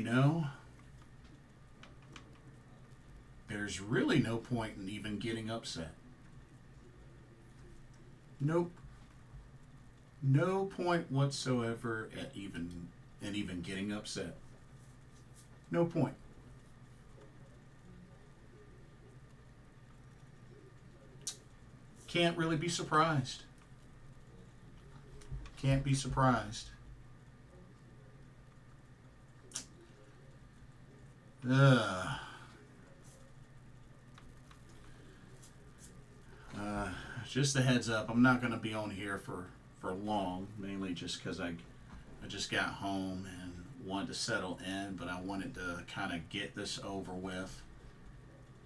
know, there's really no point in even getting upset. Nope. No point whatsoever at even getting upset. No point. Can't really be surprised. Can't be surprised. Just a heads up, I'm not going to be on here for long, mainly just because I just got home and wanted to settle in, but I wanted to kind of get this over with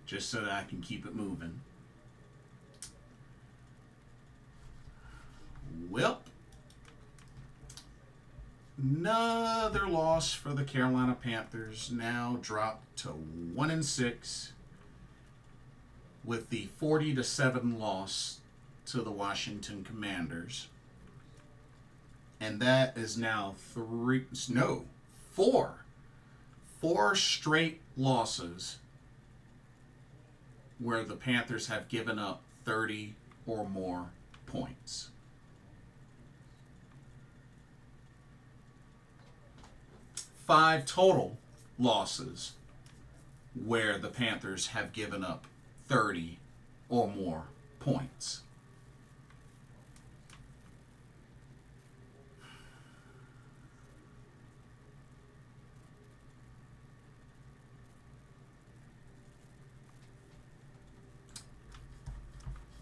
just so that I can keep it moving. Well, another loss for the Carolina Panthers, now dropped to 1-6 with the 40-7 loss to the Washington Commanders. And that is now four straight losses where the Panthers have given up 30 or more points. Five total losses where the Panthers have given up 30 or more points.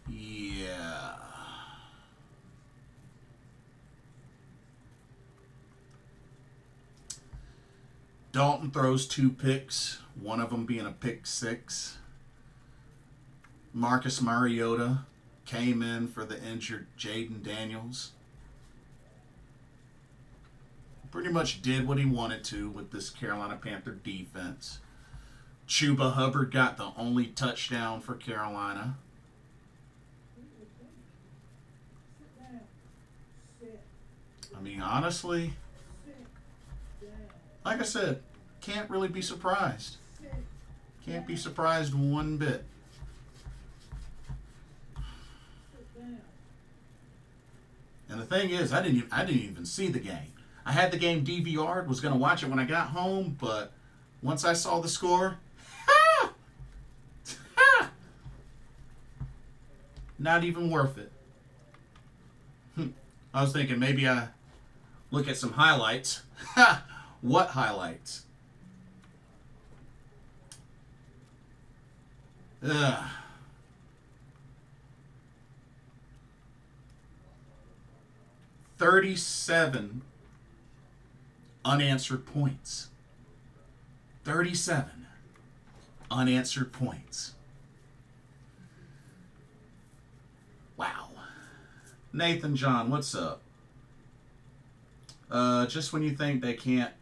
Yeah. Dalton throws 2 picks, one of them being a pick 6. Marcus Mariota came in for the injured Jaden Daniels. Pretty much did what he wanted to with this Carolina Panther defense. Chuba Hubbard got the only touchdown for Carolina. I mean, honestly, like I said, can't really be surprised. Can't be surprised one bit. And the thing is, I didn't even see the game. I had the game DVR'd, was going to watch it when I got home, but once I saw the score, not even worth it. I was thinking maybe I look at some highlights. What highlights? Ugh. 37 unanswered points. 37 unanswered points. Wow. Nathan John, what's up? Just when you think they can't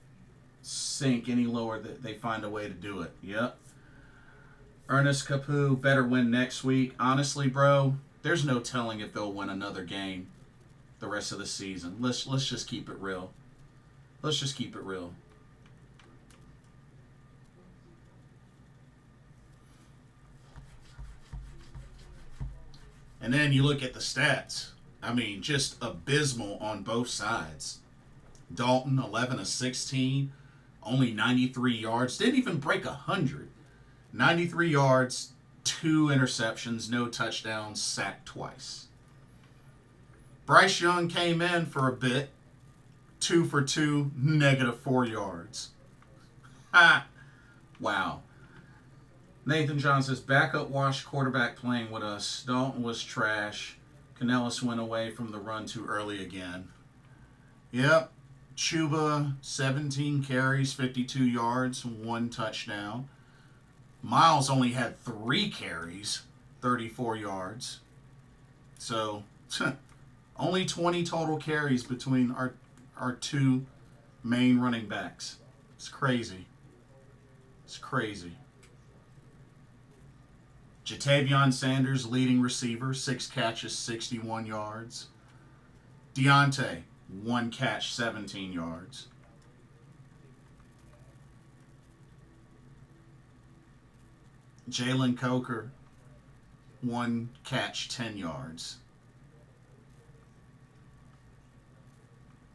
sink any lower, they find a way to do it. Yep. Ernest Capu, better win next week. Honestly, bro, there's no telling if they'll win another game the rest of the season. Let's just keep it real. Let's just keep it real. And then you look at the stats. I mean, just abysmal on both sides. Dalton, 11 of 16, only 93 yards. Didn't even break 100. 93 yards, 2 interceptions, no touchdowns, sacked twice. Bryce Young came in for a bit. 2 for 2, -4 yards. Wow. Nathan John says, backup Wash quarterback playing with us. Dalton was trash. Canellis went away from the run too early again. Yep. Chuba, 17 carries, 52 yards, 1 touchdown. Miles only had 3 carries, 34 yards. So, only 20 total carries between our 2 main running backs. It's crazy. It's crazy. Jatavion Sanders, leading receiver, 6 catches, 61 yards. Deontay, 1 catch, 17 yards. Jalen Coker, 1 catch, 10 yards.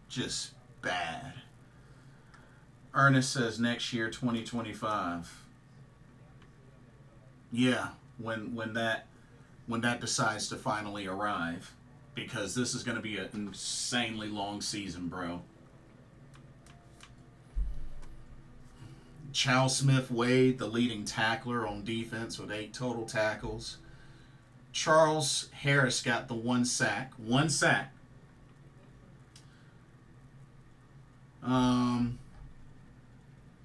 Just bad. Ernest says next year, 2025. Yeah, when that decides to finally arrive, because this is going to be an insanely long season, bro. Chow Smith Wade, the leading tackler on defense with 8 total tackles. Charles Harris got the 1 sack. 1 sack.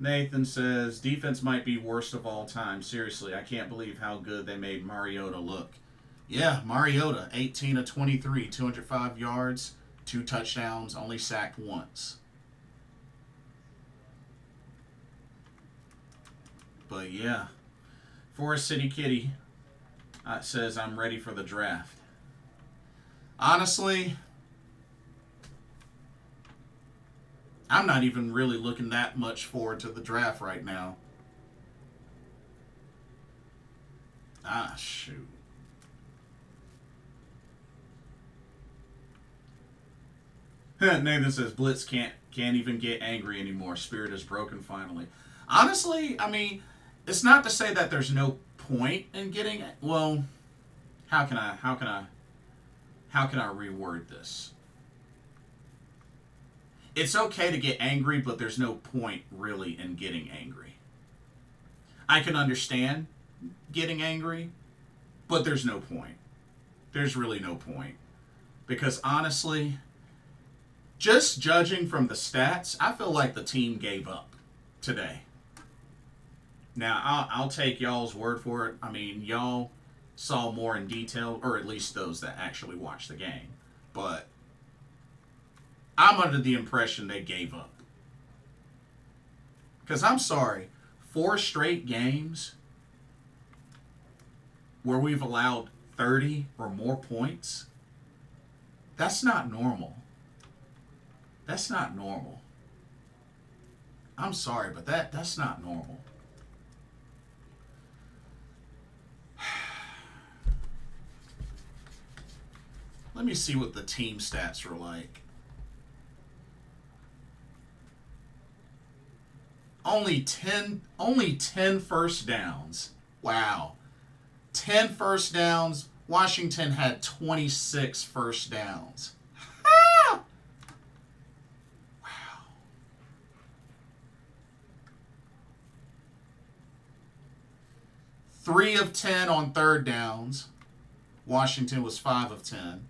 Nathan says defense might be worst of all time. Seriously, I can't believe how good they made Mariota look. Yeah, Mariota, 18 of 23, 205 yards, 2 touchdowns, only sacked once. But yeah, Forest City Kitty says I'm ready for the draft. Honestly, I'm not even really looking that much forward to the draft right now. Shoot. Nathan says Blitz can't even get angry anymore. Spirit is broken finally. Honestly, I mean, it's not to say that there's no point in getting. Well, how can I reword this? It's okay to get angry, but there's no point really in getting angry. I can understand getting angry, but there's no point. There's really no point. Because honestly, just judging from the stats, I feel like the team gave up today. Now, I'll take y'all's word for it. I mean, y'all saw more in detail, or at least those that actually watched the game. But I'm under the impression they gave up. Because I'm sorry, 4 straight games where we've allowed 30 or more points, that's not normal. That's not normal. I'm sorry, but that's not normal. Let me see what the team stats are like. Only 10 first downs. Wow. 10 first downs. Washington had 26 first downs. Ah! Wow. Three of 10 on third downs. Washington was 5 of 10.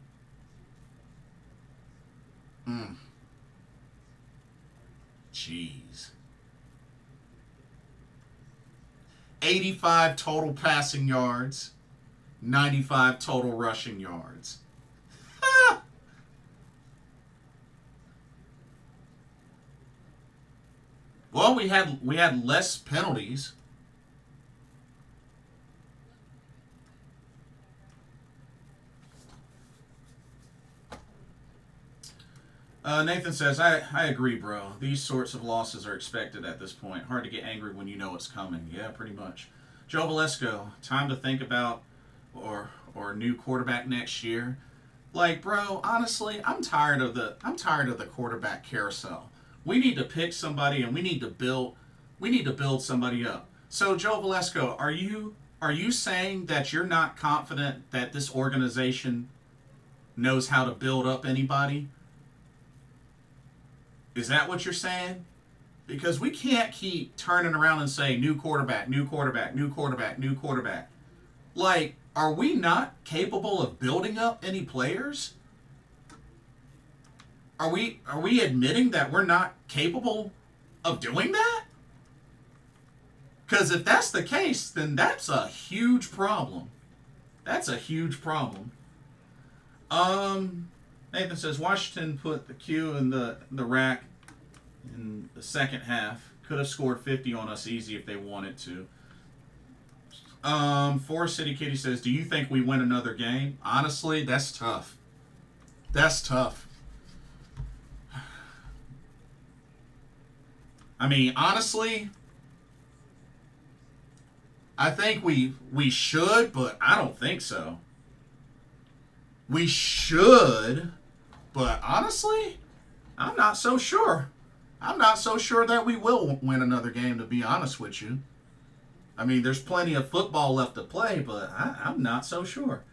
Jeez. 85 total passing yards, 95 total rushing yards. Ah! Well, we had less penalties. Nathan says, I agree, bro. These sorts of losses are expected at this point. Hard to get angry when you know it's coming. Yeah, pretty much. Joe Valesco, time to think about or new quarterback next year. Like, bro, honestly, I'm tired of the quarterback carousel. We need to pick somebody and we need to build somebody up. So, Joe Valesco, are you saying that you're not confident that this organization knows how to build up anybody? Is that what you're saying? Because we can't keep turning around and say new quarterback, new quarterback, new quarterback, new quarterback. Like, are we not capable of building up any players? Are we admitting that we're not capable of doing that? Because if that's the case, then that's a huge problem. That's a huge problem. Nathan says Washington put the Q in the rack in the second half. Could have scored 50 on us easy if they wanted to. Forest City Kitty says, do you think we win another game? Honestly, that's tough. That's tough. I mean, honestly, I think we should, but I don't think so. We should, but honestly, I'm not so sure. I'm not so sure that we will win another game, to be honest with you. I mean, there's plenty of football left to play, but I'm not so sure.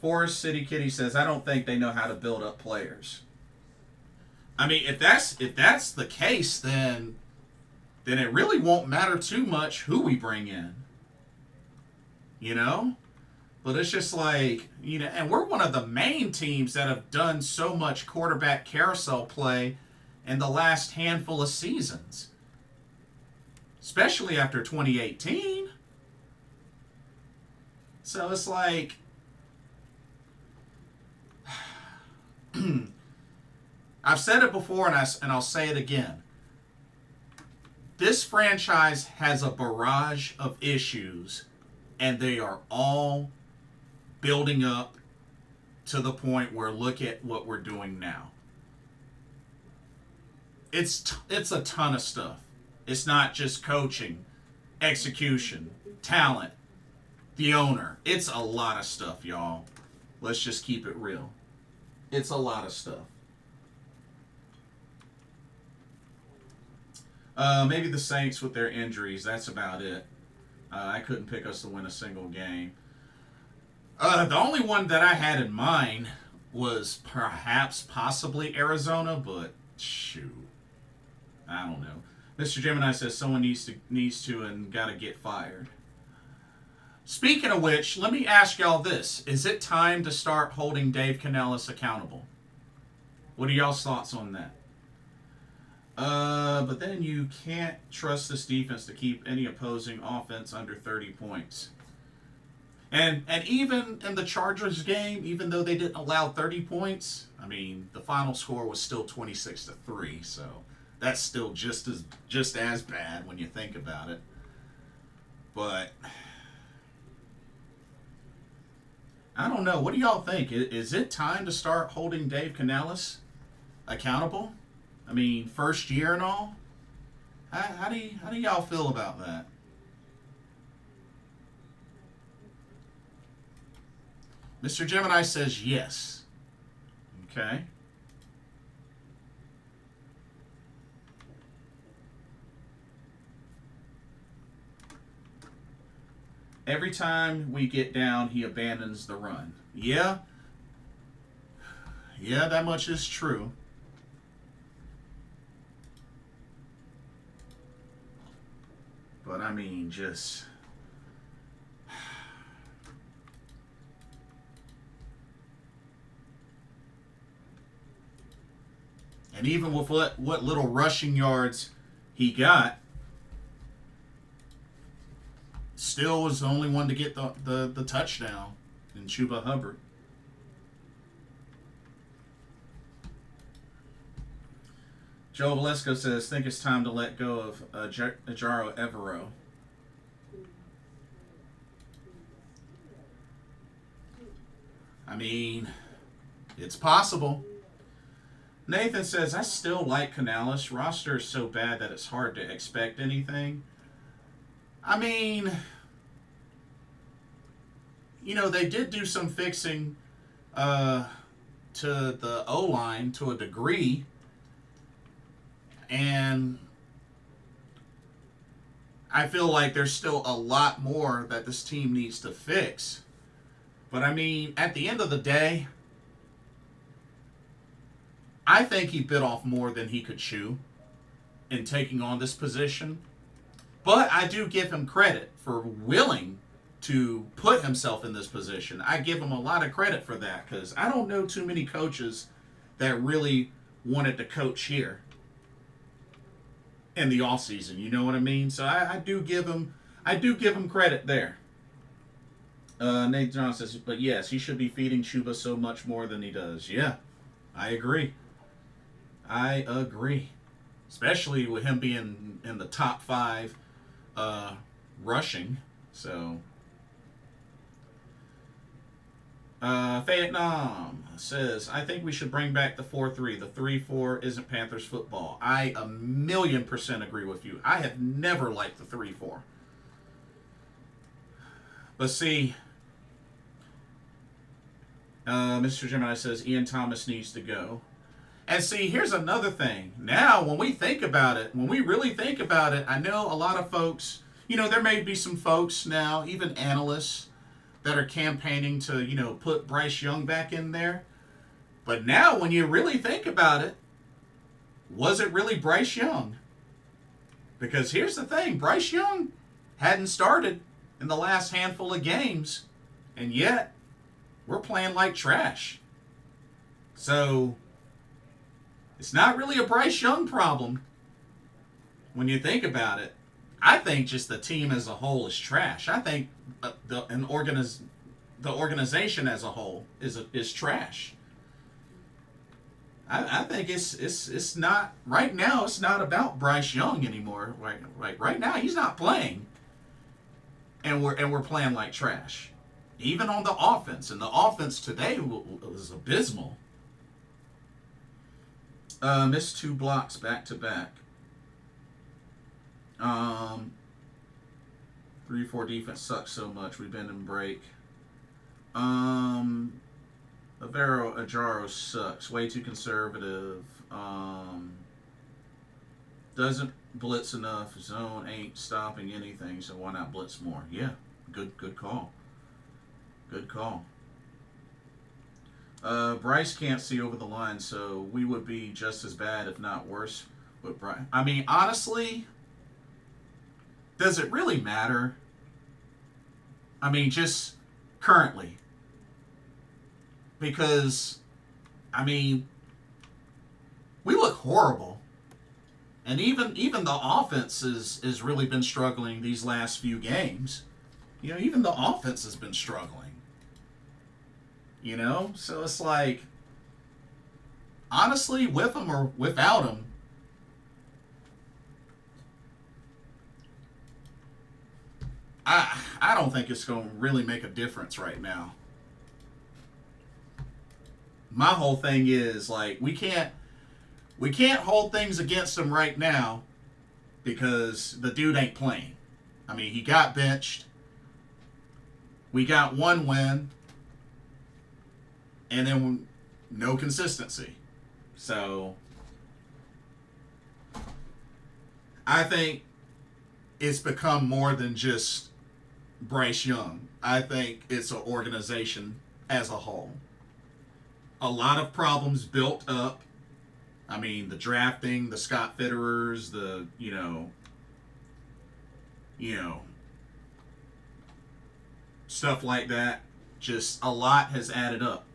Forest City Kitty says, I don't think they know how to build up players. I mean, if that's the case, then it really won't matter too much who we bring in. You know? But it's just like, and we're one of the main teams that have done so much quarterback carousel play in the last handful of seasons. Especially after 2018. So it's like, I've said it before and I'll say it again. This franchise has a barrage of issues, and they are all building up to the point where look at what we're doing now. It's a ton of stuff. It's not just coaching, execution, talent, the owner. It's a lot of stuff, y'all. Let's just keep it real. It's a lot of stuff. Maybe the Saints with their injuries. That's about it. I couldn't pick us to win a single game. The only one that I had in mind was possibly Arizona, but shoot, I don't know. Mr. Gemini says someone needs to and gotta get fired. Speaking of which, let me ask y'all this: is it time to start holding Dave Canellis accountable? What are y'all's thoughts on that? But then you can't trust this defense to keep any opposing offense under 30 points. And even in the Chargers game, even though they didn't allow 30 points, I mean, the final score was still 26-3, so that's still just as bad when you think about it. But I don't know. What do y'all think? Is it time to start holding Dave Canellis accountable? I mean, first year and all. How do y'all feel about that? Mr. Gemini says yes. Okay. Every time we get down, he abandons the run. Yeah. Yeah, that much is true. But I mean, just... And even with what little rushing yards he got, still was the only one to get the touchdown in Chuba Hubbard. Joe Valesco says, think it's time to let go of Ajaro Evero. I mean, it's possible. Nathan says, I still like Canales. Roster is so bad that it's hard to expect anything. I mean, they did do some fixing to the O-line to a degree. And I feel like there's still a lot more that this team needs to fix. But I mean, at the end of the day, I think he bit off more than he could chew in taking on this position. But I do give him credit for willing to put himself in this position. I give him a lot of credit for that, because I don't know too many coaches that really wanted to coach here in the offseason. You know what I mean? So I do give him credit there. Nate John says, but yes, he should be feeding Chuba so much more than he does. Yeah, I agree. Especially with him being in the top 5 rushing. So Vietnam says, I think we should bring back the 4-3. The 3-4 isn't Panthers football. I 1,000,000% agree with you. I have never liked the 3-4. But see, Mr. Gemini says Ian Thomas needs to go. And see, here's another thing. Now, when we think about it, when we really think about it, I know a lot of folks, there may be some folks now, even analysts, that are campaigning to, put Bryce Young back in there. But now, when you really think about it, was it really Bryce Young? Because here's the thing, Bryce Young hadn't started in the last handful of games, and yet we're playing like trash. So it's not really a Bryce Young problem when you think about it. I think just the team as a whole is trash. I think the organization as a whole is trash. I think it's not right now. It's not about Bryce Young anymore. Right now, he's not playing, and we're playing like trash. Even on the offense, and the offense today was abysmal. Missed 2 blocks back to back. 3-4 defense sucks so much. We bend and break. Avero Ajaro sucks. Way too conservative. Doesn't blitz enough. Zone ain't stopping anything, so why not blitz more? Yeah, good call. Good call. Bryce can't see over the line, so we would be just as bad, if not worse, with Bryce. I mean, honestly, does it really matter? I mean, just currently. Because, I mean, we look horrible. And even the offense has really been struggling these last few games. Even the offense has been struggling. So it's like, honestly, with him or without him, I don't think it's going to really make a difference right now. My whole thing is, like, we can't hold things against him right now because the dude ain't playing. I mean, he got benched. We got 1 win. And then no consistency. So I think it's become more than just Bryce Young. I think it's an organization as a whole. A lot of problems built up. I mean, the drafting, the Scott Fitterers, the, stuff like that. Just a lot has added up.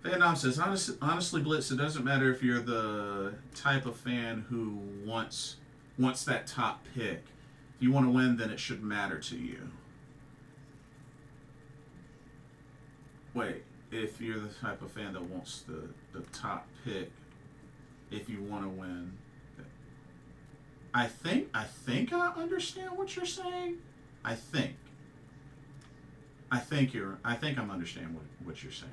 Vietnam says, honestly, Blitz, it doesn't matter if you're the type of fan who wants that top pick. If you want to win, then it should matter to you. Wait, if you're the type of fan that wants the top pick, if you want to win. I think I understand what you're saying. I think I'm understanding what you're saying.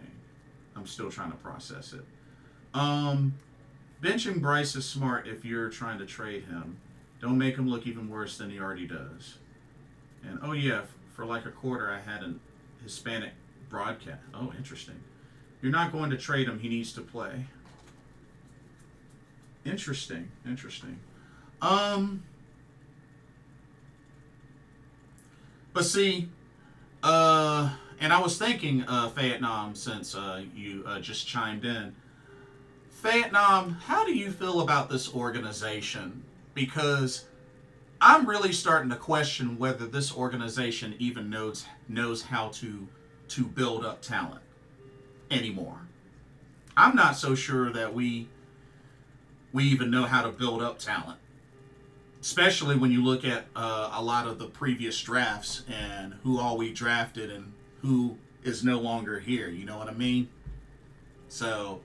I'm still trying to process it. Benching Bryce is smart if you're trying to trade him. Don't make him look even worse than he already does. And oh yeah, for like a quarter I had a Hispanic broadcast. Oh, interesting. You're not going to trade him. He needs to play. Interesting. But see, and I was thinking, Vietnam, since you just chimed in. Vietnam, how do you feel about this organization? Because I'm really starting to question whether this organization even knows how to build up talent anymore. I'm not so sure that we even know how to build up talent. Especially when you look at a lot of the previous drafts and who all we drafted and who is no longer here. You know what I mean? So,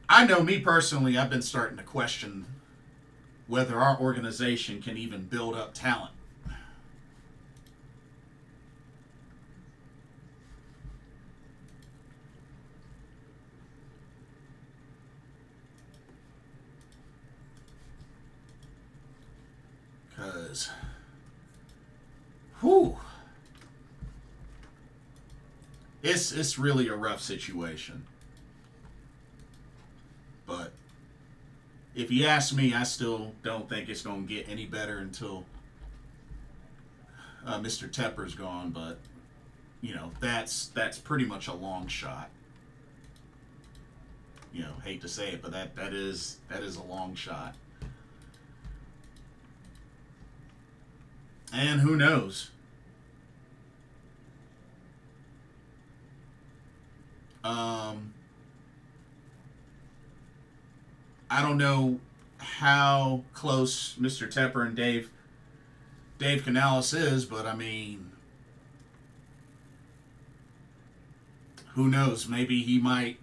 I know me personally, I've been starting to question whether our organization can even build up talent. is. Whew. It's really a rough situation. But if you ask me, I still don't think it's going to get any better until Mr. Tepper's gone. But you know, that's pretty much a long shot. You know, hate to say it, but that is a long shot. And who knows? I don't know how close Mr. Tepper and Dave Canales is, but I mean, who knows? Maybe he might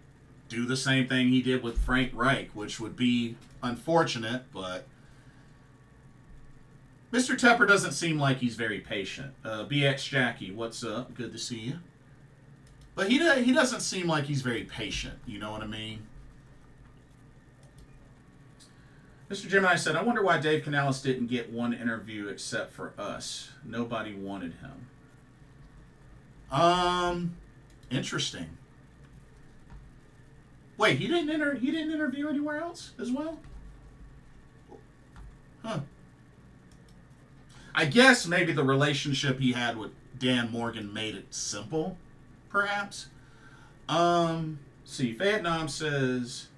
do the same thing he did with Frank Reich, which would be unfortunate, but Mr. Tepper doesn't seem like he's very patient. BX Jackie, what's up? Good to see you. But he doesn't seem like he's very patient, you know what I mean? Mr. Gemini said, I wonder why Dave Canales didn't get one interview except for us. Nobody wanted him. Interesting. Wait, he didn't interview anywhere else as well? Huh. I guess maybe the relationship he had with Dan Morgan made it simple, perhaps. See, Vietnam says,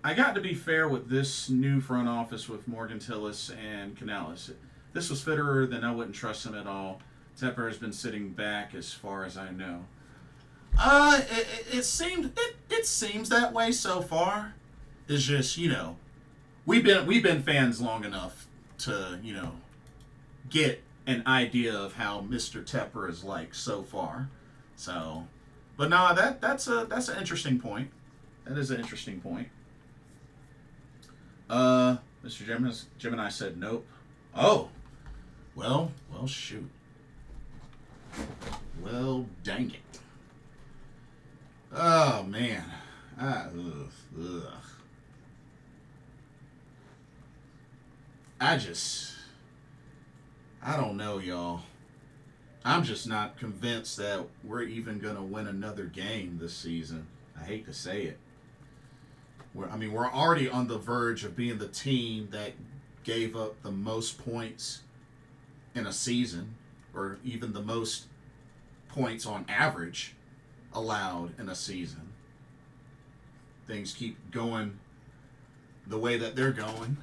I got to be fair with this new front office with Morgan Tillis and Canales. This was Fitterer, then I wouldn't trust him at all. Tepper has been sitting back as far as I know. It seems that way so far. It's just, you know, we've been fans long enough to, you know, get an idea of how Mr. Tepper is like so far. So, but no, that's an interesting point. That is an interesting point. Mr. Gemini said nope. Oh, well, shoot. Well, dang it. Oh man. Ugh. I don't know, y'all. I'm just not convinced that we're even going to win another game this season. I hate to say it. We're already on the verge of being the team that gave up the most points in a season, or even the most points on average allowed in a season. Things keep going the way that they're going.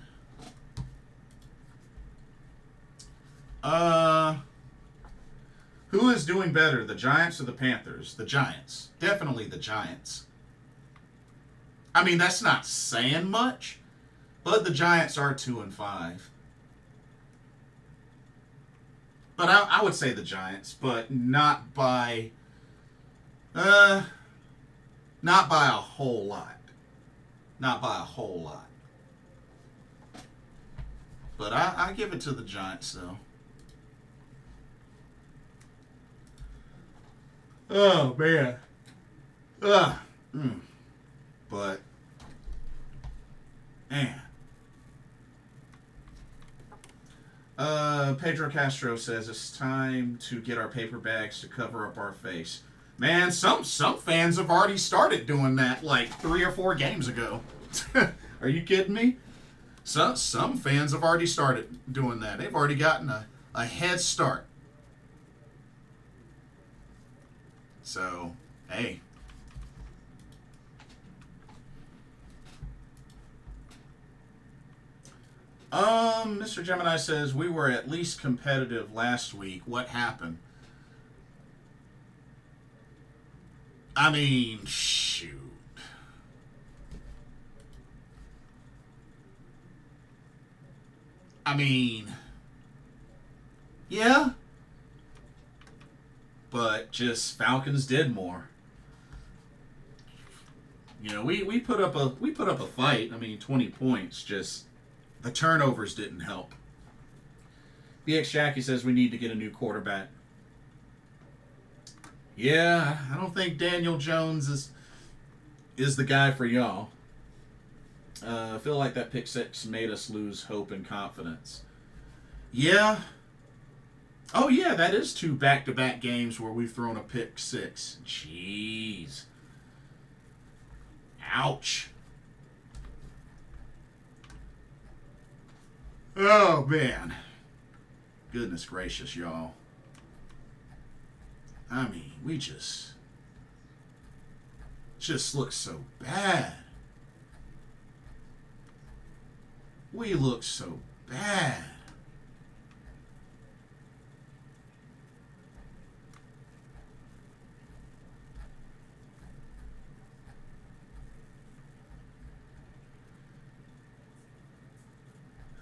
Who is doing better, the Giants or the Panthers? The Giants. Definitely the Giants. I mean, that's not saying much, but the Giants are 2-5. But I would say the Giants, but not by a whole lot. Not by a whole lot. But I give it to the Giants, though. Oh, man. But, man. Pedro Castro says it's time to get our paper bags to cover up our face. Man, some fans have already started doing that like 3 or 4 games ago. Are you kidding me? Some fans have already started doing that. They've already gotten a head start. So, hey. Mr. Gemini says, we were at least competitive last week. What happened? I mean, shoot. I mean, yeah. But just Falcons did more. You know, we put up a fight. I mean, 20 points. Just the turnovers didn't help. BX Jackie says we need to get a new quarterback. Yeah, I don't think Daniel Jones is the guy for y'all. I feel like that pick six made us lose hope and confidence. Yeah. Oh, yeah, that is two back-to-back games where we've thrown a pick six. Jeez. Ouch. Oh, man. Goodness gracious, y'all. I mean, we just look so bad. We look so bad.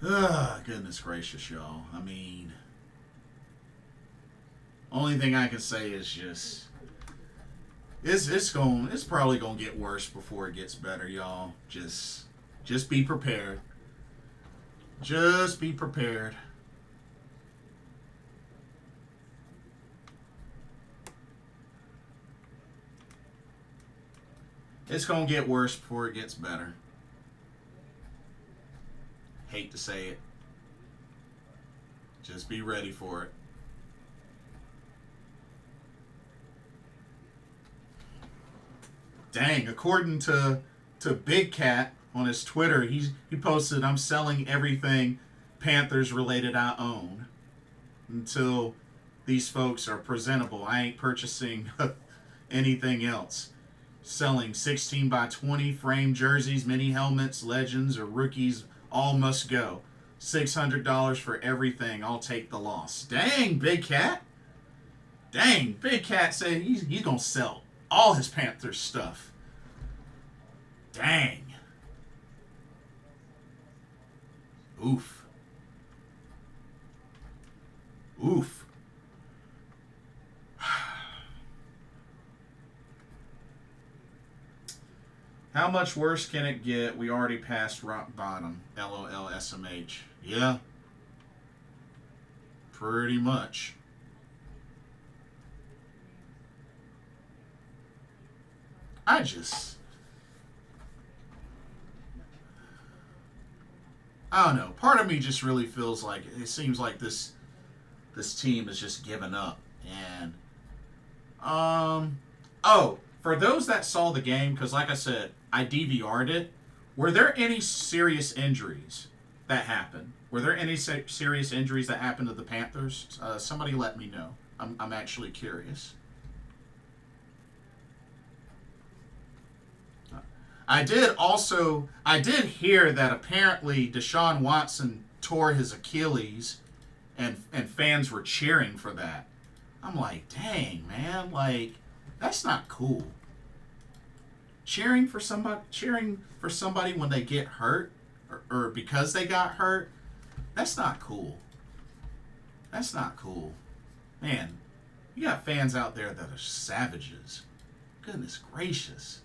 Ah, goodness gracious, y'all. I mean, only thing I can say is just it's probably gonna get worse before it gets better, y'all. Just be prepared. Just be prepared. It's gonna get worse before it gets better. Hate to say it. Just be ready for it. Dang, according to Big Cat on his Twitter, he posted, "I'm selling everything Panthers related I own until these folks are presentable. I ain't purchasing anything else. Selling 16 by 20 frame jerseys, mini helmets, legends, or rookies, all must go. $600 for everything. I'll take the loss." Dang, Big Cat. Dang, Big Cat said he's going to sell all his Panthers stuff. Dang. Oof. Oof. How much worse can it get? We already passed rock bottom. LOL SMH. Yeah. Pretty much. I don't know. Part of me just really feels like it seems like this team is just giving up. And oh, for those that saw the game, because like I said, I DVR'd it. Were there any serious injuries that happened? Were there any serious injuries that happened to the Panthers? Somebody let me know. I'm actually curious. I did hear that apparently Deshaun Watson tore his Achilles, and fans were cheering for that. I'm like, dang man, like that's not cool. Cheering for somebody when they get hurt, or because they got hurt, that's not cool. That's not cool. Man, you got fans out there that are savages. Goodness gracious.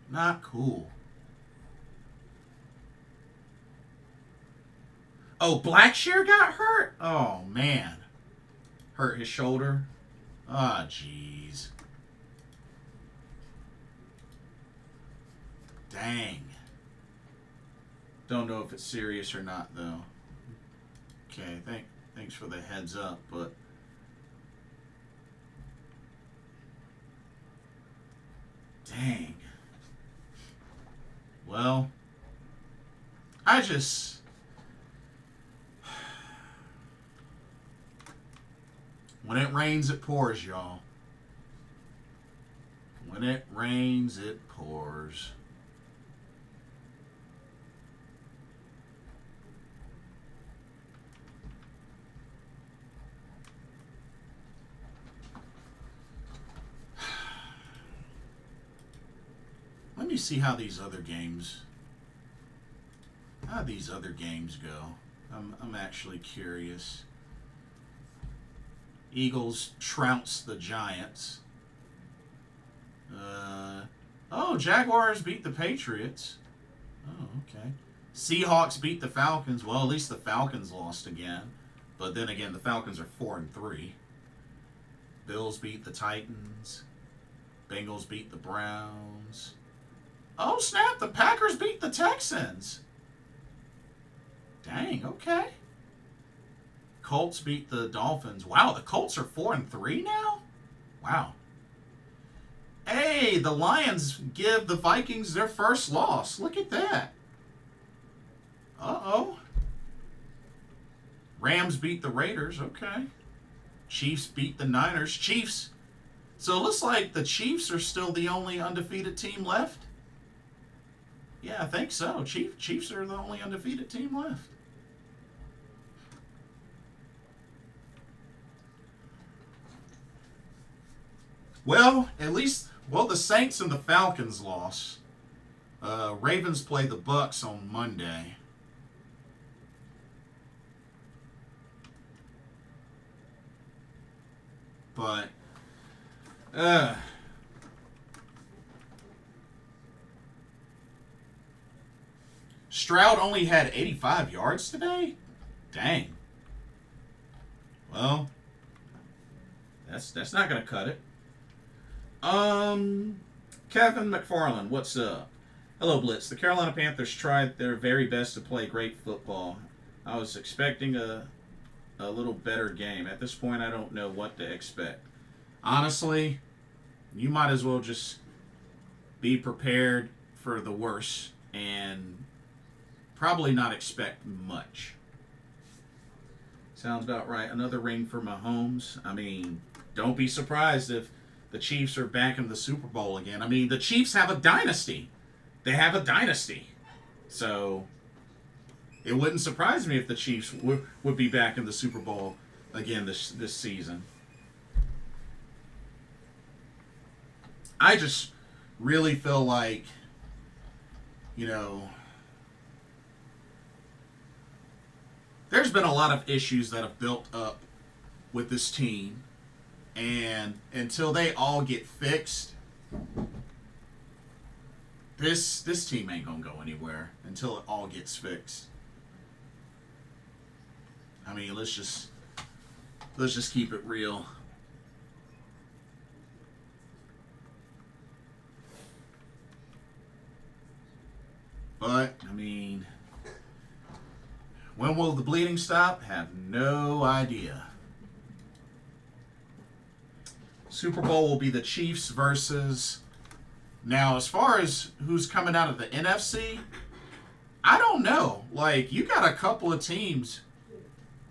Not cool. Oh, Blackshear got hurt? Oh, man. Hurt his shoulder? Ah, jeez. Dang. Don't know if it's serious or not, though. Okay, thanks for the heads up, but... Dang. Well, I just... When it rains, it pours, y'all. When it rains, it pours. Let me see how these other games go. I'm actually curious. Eagles trounced the Giants. Jaguars beat the Patriots. Oh, okay. Seahawks beat the Falcons. Well, at least the Falcons lost again. But then again, the Falcons are 4-3. Bills beat the Titans. Bengals beat the Browns. Oh, snap. The Packers beat the Texans. Dang, okay. Colts beat the Dolphins. Wow, the Colts are 4-3 now? Wow. Hey, the Lions give the Vikings their first loss. Look at that. Uh-oh. Rams beat the Raiders. Okay. Chiefs beat the Niners. Chiefs. So it looks like the Chiefs are still the only undefeated team left. Yeah, I think so. Chiefs are the only undefeated team left. Well, at least, the Saints and the Falcons lost. Ravens play the Bucks on Monday. But, Stroud only had 85 yards today? Dang. Well, that's not going to cut it. Kevin McFarland, what's up? Hello, Blitz. The Carolina Panthers tried their very best to play great football. I was expecting a little better game. At this point, I don't know what to expect. Honestly, you might as well just be prepared for the worst and probably not expect much. Sounds about right. Another ring for Mahomes. I mean, don't be surprised if the Chiefs are back in the Super Bowl again. I mean, the Chiefs have a dynasty. They have a dynasty. So it wouldn't surprise me if the Chiefs would be back in the Super Bowl again this season. I just really feel like, there's been a lot of issues that have built up with this team. And until they all get fixed, this team ain't going to go anywhere until it all gets fixed. I mean, let's just keep it real. But, I mean, when will the bleeding stop? Have no idea. Super Bowl will be the Chiefs versus... Now, as far as who's coming out of the NFC, I don't know. Like, you got a couple of teams.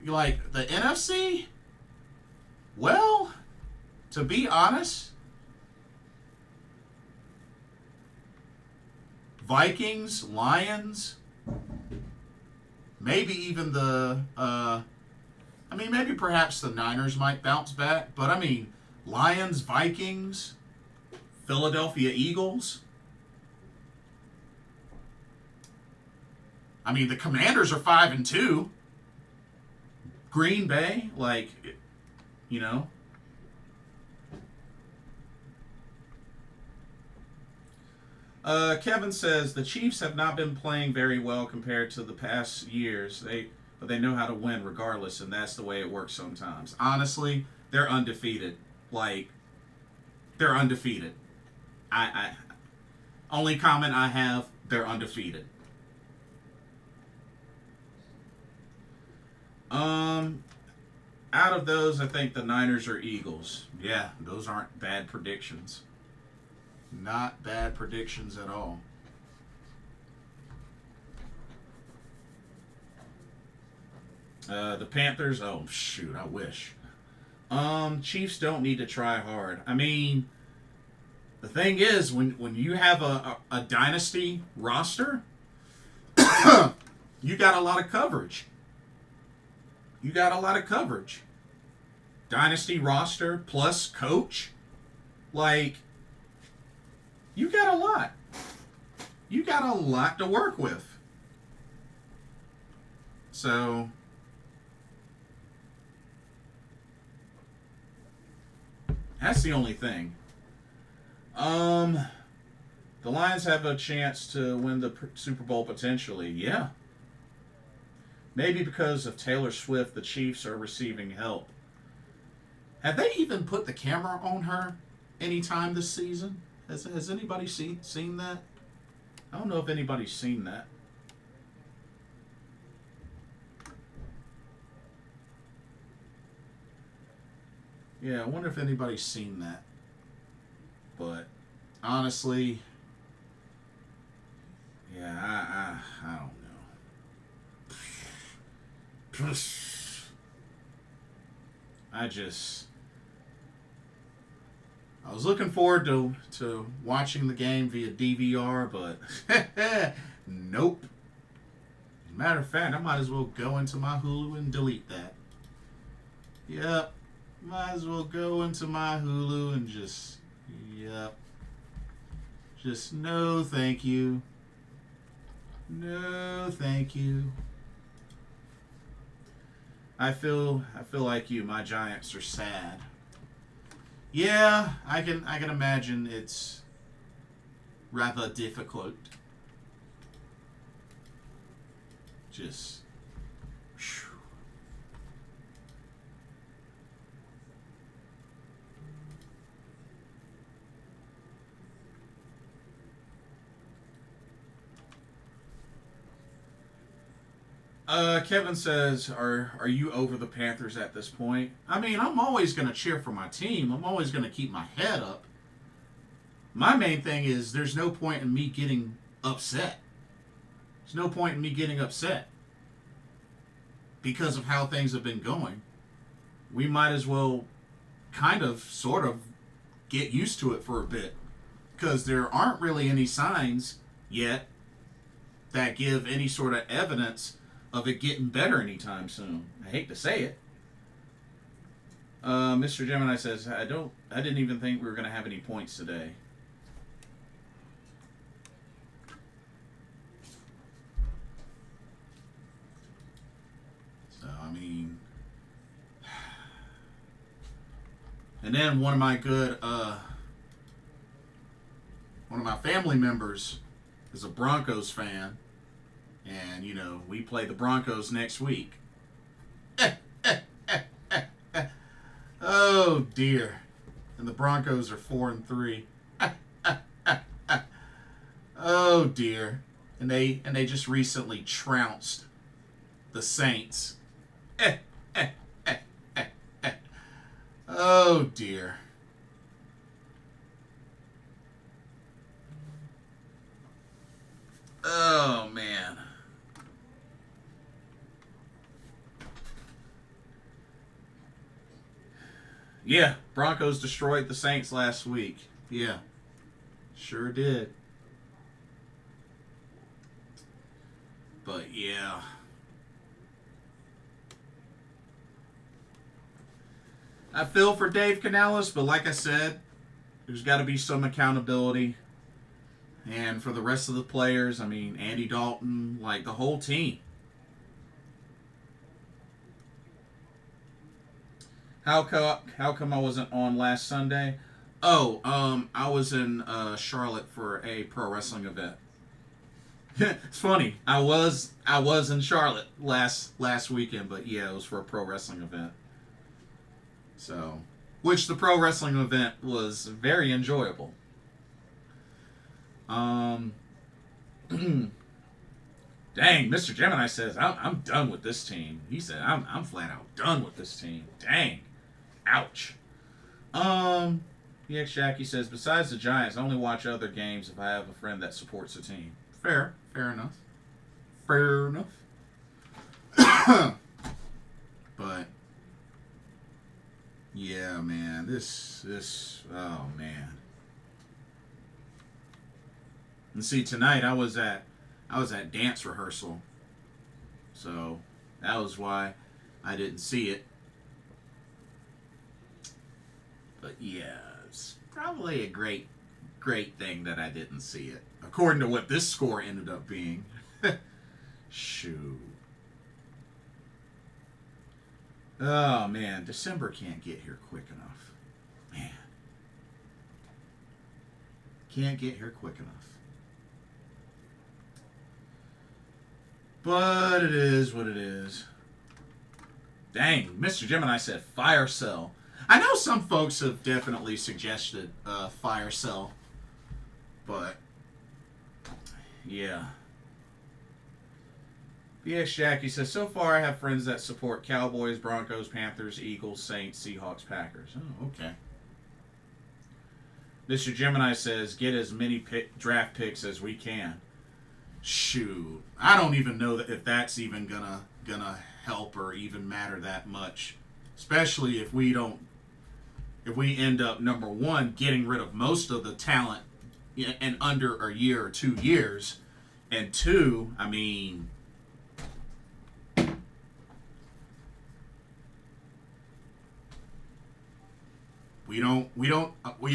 Like, the NFC? Well, to be honest, Vikings, Lions, maybe even maybe perhaps the Niners might bounce back. But, I mean, Lions, Vikings, Philadelphia Eagles. I mean, the Commanders are 5-2. Green Bay, Kevin says the Chiefs have not been playing very well compared to the past years. But they know how to win regardless, and that's the way it works sometimes. Honestly, they're undefeated. They're undefeated. I only comment I have, they're undefeated. Out of those, I think the Niners or Eagles. Yeah, those aren't bad predictions. Not bad predictions at all. The Panthers, oh shoot, I wish. Chiefs don't need to try hard. I mean, the thing is, when you have a dynasty roster, you got a lot of coverage. Dynasty roster plus coach. You got a lot. You got a lot to work with. So, that's the only thing. The Lions have a chance to win the Super Bowl potentially. Yeah. Maybe because of Taylor Swift, the Chiefs are receiving help. Have they even put the camera on her any time this season? Has anybody seen that? I don't know if anybody's seen that. Yeah, I wonder if anybody's seen that. But honestly, yeah, I don't know. I was looking forward to watching the game via DVR, but nope. As a matter of fact, I might as well go into my Hulu and delete that. Yep. Might as well go into my Hulu and just, yep. Just no thank you. No thank you. I feel like you. My Giants are sad. Yeah, I can imagine it's rather difficult. Just whew. Kevin says, are you over the Panthers at this point? I mean, I'm always going to cheer for my team. I'm always going to keep my head up. My main thing is there's no point in me getting upset. There's no point in me getting upset because of how things have been going. We might as well kind of, sort of, get used to it for a bit because there aren't really any signs yet that give any sort of evidence of it getting better anytime soon. I hate to say it. Mr. Gemini says, I didn't even think we were going to have any points today. So, I mean, and then one of my family members is a Broncos fan. And, you know, we play the Broncos next week. Oh, dear. And the Broncos are 4-3. Oh, dear. And they just recently trounced the Saints. Oh, dear. Oh, man. Yeah, Broncos destroyed the Saints last week. Yeah, sure did. But yeah. I feel for Dave Canales, but like I said, there's got to be some accountability. And for the rest of the players, I mean, Andy Dalton, like the whole team. How come I wasn't on last Sunday? Oh, I was in Charlotte for a pro wrestling event. It's funny. I was in Charlotte last weekend, but yeah, it was for a pro wrestling event. So, which the pro wrestling event was very enjoyable. Dang, Mr. Gemini says I'm done with this team. He said I'm flat out done with this team. Dang. Ouch. EX Jackie says, besides the Giants, I only watch other games if I have a friend that supports a team. Fair enough. Fair enough. But yeah, man, this oh man. And see, tonight I was at dance rehearsal. So that was why I didn't see it. But yeah, it's probably a great thing that I didn't see it. According to what this score ended up being. Shoot. Oh, man. December can't get here quick enough. Man. Can't get here quick enough. But it is what it is. Dang, Mr. Gemini said fire cell. I know some folks have definitely suggested Fire Cell, but Yeah. BX Jackie says, so far I have friends that support Cowboys, Broncos, Panthers, Eagles, Saints, Seahawks, Packers. Oh, okay. Mr. Gemini says, get as many draft picks as we can. Shoot. I don't even know if that's even gonna help or even matter that much. Especially if we end up, number one, getting rid of most of the talent in under a year or 2 years. And two, I mean, we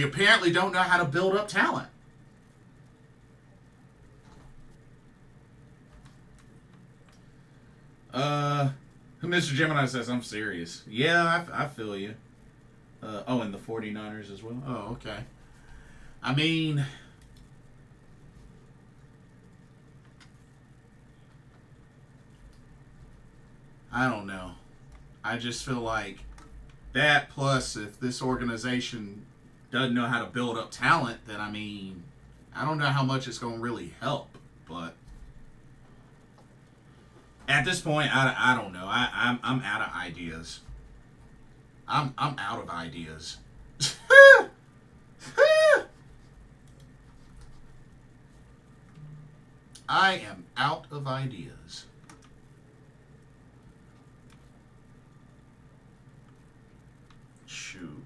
apparently don't know how to build up talent. Mr. Gemini says, I'm serious. Yeah, I feel you. And the 49ers as well. Oh, okay. I mean, I don't know. I just feel like that, plus if this organization doesn't know how to build up talent, then I mean, I don't know how much it's going to really help. But at this point, I don't know. I'm out of ideas. I'm out of ideas. I am out of ideas. Shoot.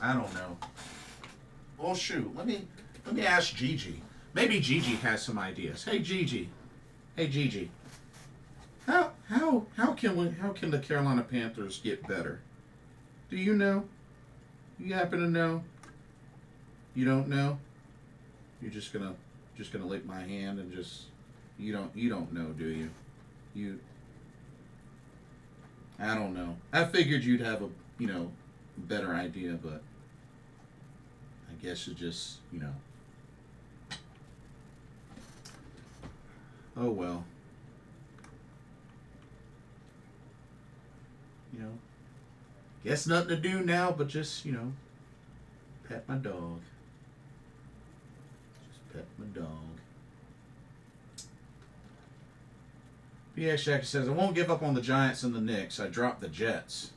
I don't know. Well, shoot. Let me ask Gigi. Maybe Gigi has some ideas. Hey, Gigi. Hey, Gigi. How can the Carolina Panthers get better? Do you know? You happen to know? You don't know? You're just gonna lick my hand and just you don't know, do you? I don't know. I figured you'd have a better idea, but I guess it just oh well. Guess nothing to do now but just, pet my dog. Just pet my dog. BX Shack says, I won't give up on the Giants and the Knicks. I dropped the Jets.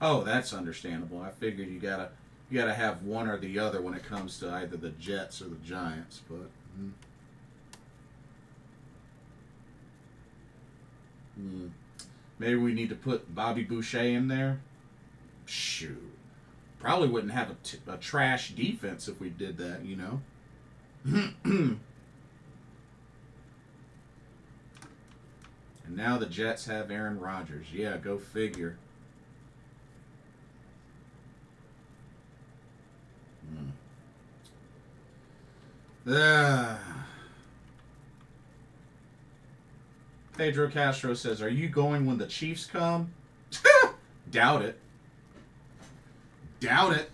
Oh, that's understandable. I figured you gotta have one or the other when it comes to either the Jets or the Giants, but maybe we need to put Bobby Boucher in there. Shoot, probably wouldn't have a trash defense if we did that, And now the Jets have Aaron Rodgers. Yeah, go figure. Pedro Castro says, are you going when the Chiefs come? Doubt it. Doubt it.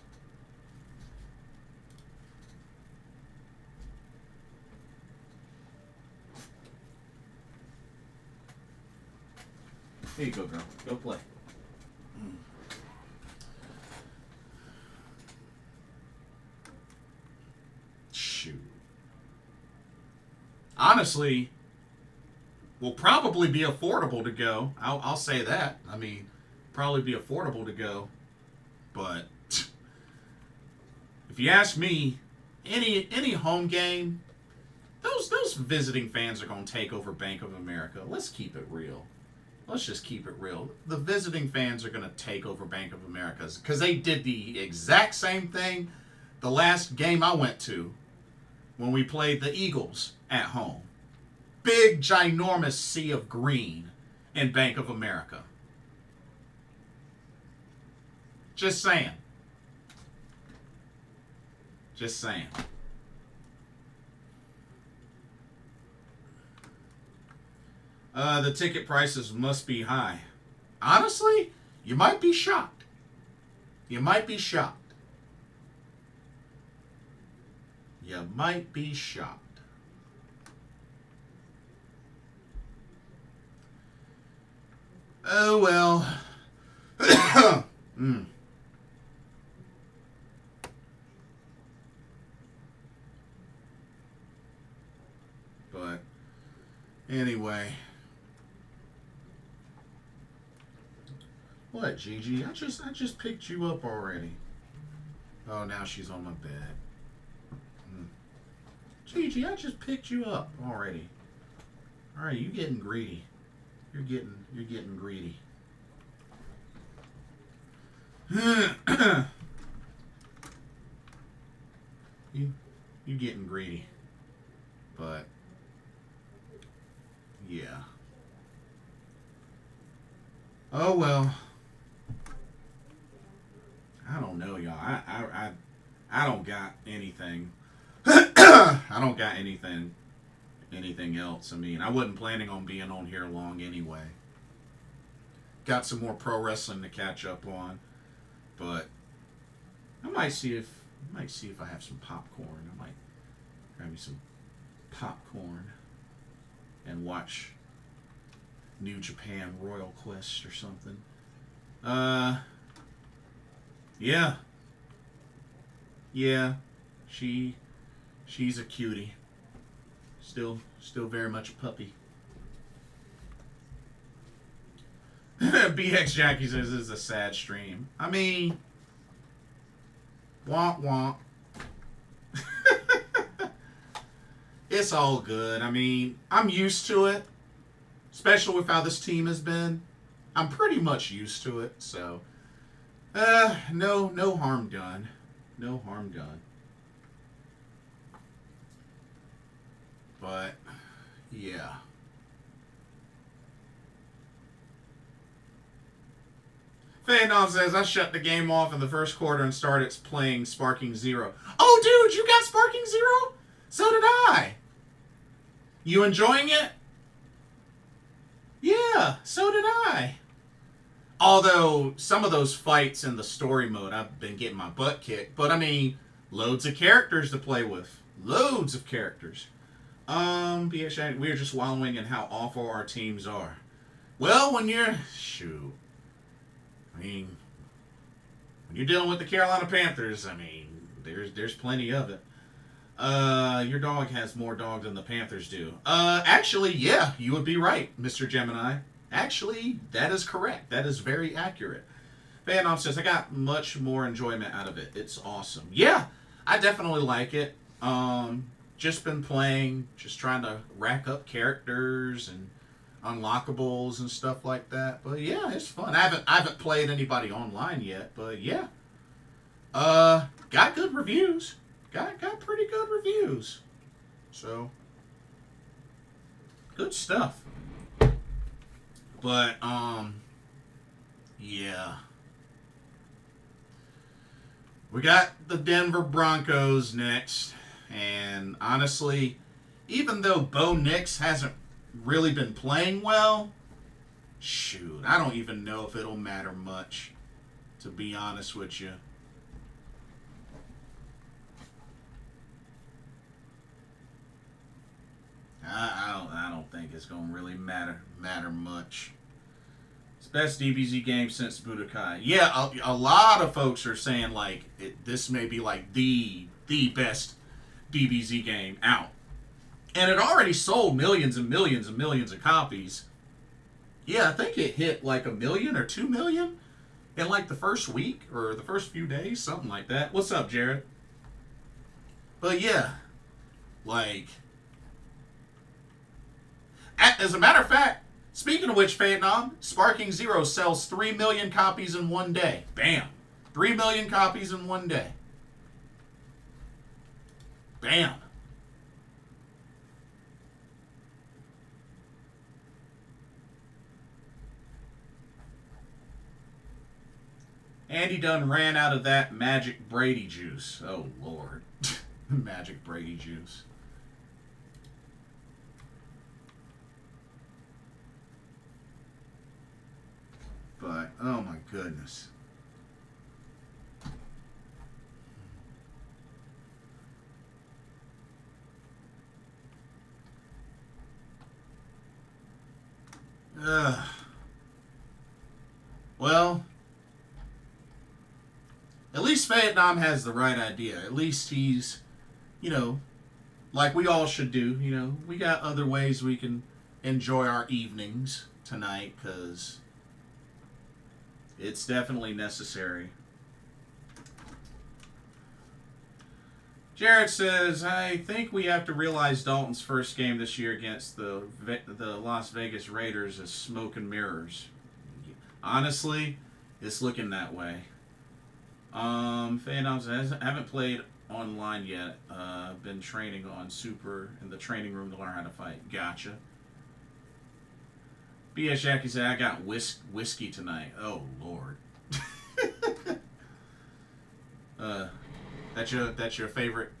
Here you go, girl. Go play. Shoot. Honestly, will probably be affordable to go. I'll say that. I mean, probably be affordable to go. But if you ask me, any home game, those visiting fans are going to take over Bank of America. Let's keep it real. Let's just keep it real. The visiting fans are going to take over Bank of America because they did the exact same thing the last game I went to when we played the Eagles at home. Big, ginormous sea of green in Bank of America. Just saying. Just saying. The ticket prices must be high. Honestly, you might be shocked. You might be shocked. You might be shocked. Oh, well. What, Gigi? I just picked you up already. Oh, now she's on my bed. Gigi, I just picked you up already. All right, you getting greedy. You're getting greedy. you getting greedy. But yeah. Oh well. I don't know, y'all. I don't got anything. I don't got anything else. I mean, I wasn't planning on being on here long anyway. Got some more pro wrestling to catch up on, but I might see if I have some popcorn. I might grab me some popcorn and watch New Japan Royal Quest or something. Yeah. Yeah. She's a cutie. Still very much a puppy. BX Jackie says this is a sad stream. I mean, womp womp. It's all good. I mean, I'm used to it, especially with how this team has been. I'm pretty much used to it, so no harm done. No harm done. But yeah. Phantom says, I shut the game off in the first quarter and started playing Sparking Zero. Oh, dude, you got Sparking Zero? So did I. You enjoying it? Yeah, so did I. Although, some of those fights in the story mode, I've been getting my butt kicked. But, I mean, loads of characters to play with. Loads of characters. We're just wallowing in how awful our teams are. Well, when you're... Shoot. I mean, when you're dealing with the Carolina Panthers, I mean, there's plenty of it. Your dog has more dog than the Panthers do. Actually, yeah, you would be right, Mr. Gemini. Actually, that is correct. That is very accurate. Phantom says, I got much more enjoyment out of it. It's awesome. Yeah, I definitely like it. Just been playing, just trying to rack up characters and unlockables and stuff like that. But yeah, it's fun. I haven't played anybody online yet, but yeah. Got good reviews. Got pretty good reviews. So good stuff. But yeah. We got the Denver Broncos next, and honestly, even though Bo Nix hasn't really been playing well, shoot, I don't even know if it'll matter much, to be honest with you. I don't think it's gonna really matter much. It's best DBZ game since Budokai. Yeah, a lot of folks are saying like this may be like the best DBZ game out. And it already sold millions and millions and millions of copies. Yeah, I think it hit like 1 million or 2 million in like the first week or the first few days, something like that. What's up, Jared? But yeah, like, as a matter of fact, speaking of which, Vietnam, Sparking Zero sells 3 million copies in one day. Bam. 3 million copies in one day. Bam. Andy Dunn ran out of that Magic Brady juice. Oh, Lord. Magic Brady juice. But, oh my goodness. Well, at least Vietnam has the right idea. At least he's, like we all should do. We got other ways we can enjoy our evenings tonight, because It's definitely necessary. Jared says, I think we have to realize Dalton's first game this year against the Las Vegas Raiders is smoke and mirrors. Honestly, it's looking that way. Faye says, I haven't played online yet. I've been training on Super in the training room to learn how to fight. Gotcha. B.S. Jackie said, I got whiskey tonight. Oh, Lord. That's your favorite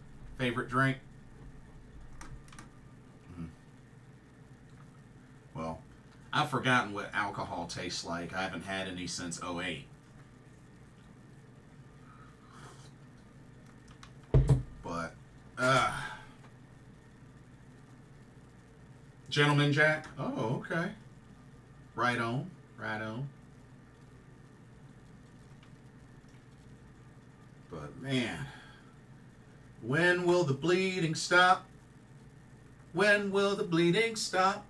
drink? Well, I've forgotten what alcohol tastes like. I haven't had any since '08. But, Gentleman Jack? Oh, okay. Right on. But, man, when will the bleeding stop? When will the bleeding stop?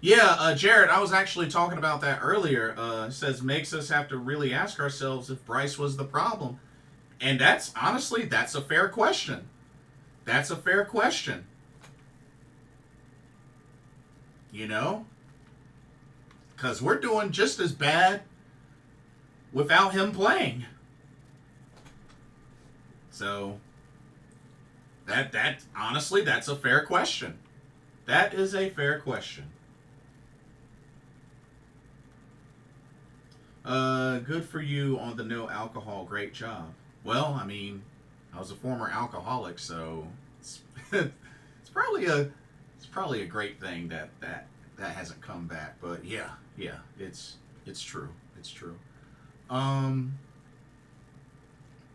Yeah, Jared, I was actually talking about that earlier. It says makes us have to really ask ourselves if Bryce was the problem. And that's, honestly, that's a fair question. That's a fair question. You know? Because we're doing just as bad without him playing. So, that honestly, that's a fair question. That is a fair question. Good for you on the no alcohol. Great job. Well, I mean, I was a former alcoholic, so it's probably a great thing that hasn't come back. But yeah, it's true. It's true.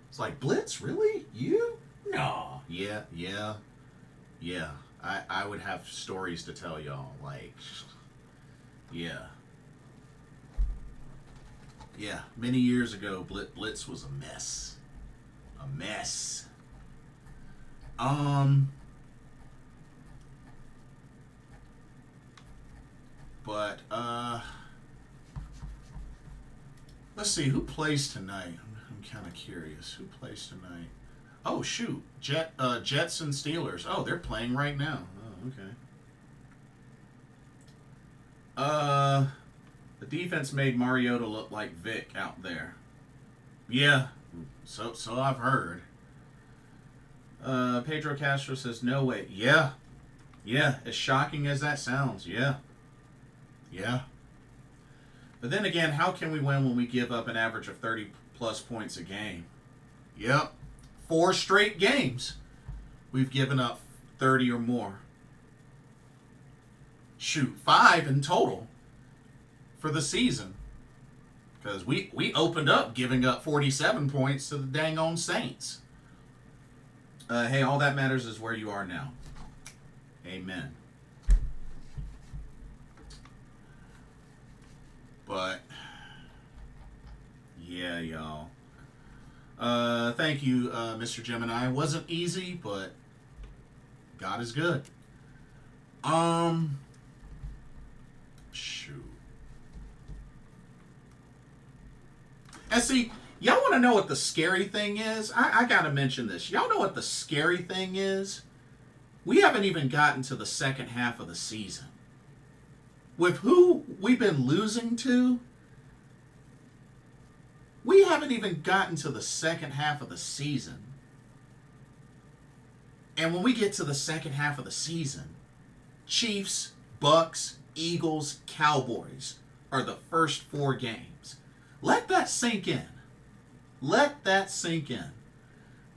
It's like, Blitz, really? You? No. Yeah. I would have stories to tell y'all. Like, yeah. Yeah, many years ago, Blitz was a mess. A mess. But, let's see, who plays tonight? I'm kind of curious. Who plays tonight? Oh, shoot. Jets and Steelers. Oh, they're playing right now. Oh, okay. The defense made Mariota look like Vic out there. Yeah, so I've heard. Pedro Castro says, no way. Yeah, as shocking as that sounds, yeah. But then again, how can we win when we give up an average of 30-plus points a game? Yep. 4 straight games, we've given up 30 or more. Shoot, 5 in total for the season. Because we opened up giving up 47 points to the dang on Saints. Hey, all that matters is where you are now. Amen. But, yeah, y'all. Thank you, Mr. Gemini. It wasn't easy, but God is good. Shoot. And see, y'all want to know what the scary thing is? I got to mention this. Y'all know what the scary thing is? We haven't even gotten to the second half of the season. With who we've been losing to, we haven't even gotten to the second half of the season. And when we get to the second half of the season, Chiefs, Bucks, Eagles, Cowboys are the first 4 games. Let that sink in. Let that sink in.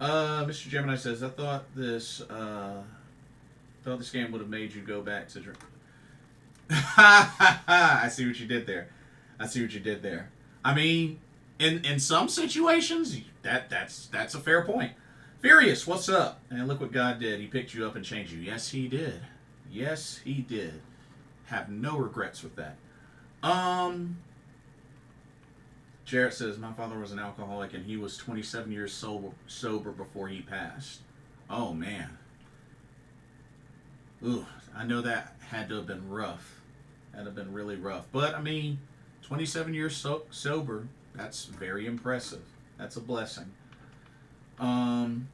Mr. Gemini says, I thought this game would have made you go back to drink. I see what you did there. I mean, in some situations, that's a fair point. Furious, what's up? And look what God did. He picked you up and changed you. Yes, he did. Yes, he did. Have no regrets with that. Jarrett says, my father was an alcoholic and he was 27 years sober before he passed. Oh, man. Ooh, I know that had to have been rough. That'd have been really rough. But I mean, 27 years sober. That's very impressive. That's a blessing. Um,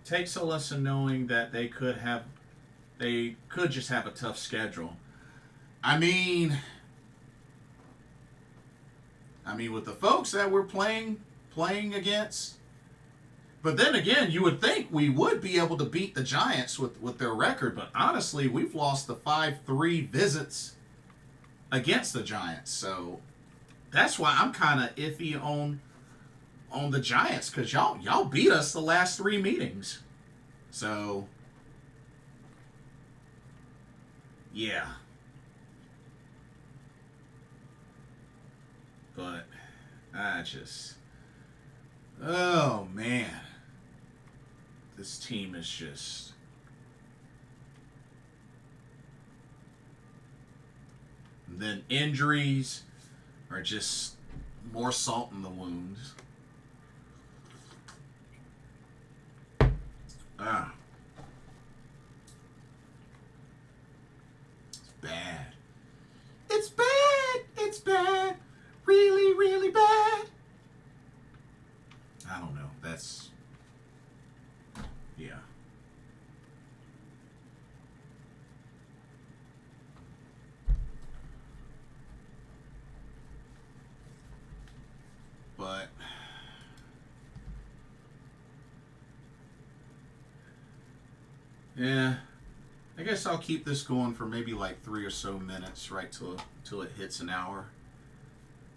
Takes a lesson knowing that they could just have a tough schedule. I mean, with the folks that we're playing against. But then again, you would think we would be able to beat the Giants with their record. But honestly, we've lost the 5-3 visits against the Giants. So that's why I'm kind of iffy on the Giants, because y'all beat us the last 3 meetings. So yeah. But I just, oh man, this team is just, and then injuries are just more salt in the wounds. Ah, it's bad. It's bad. It's bad. Really, really bad. I don't know. That's, yeah. But yeah, I guess I'll keep this going for maybe like 3 or so minutes, right till it hits an hour.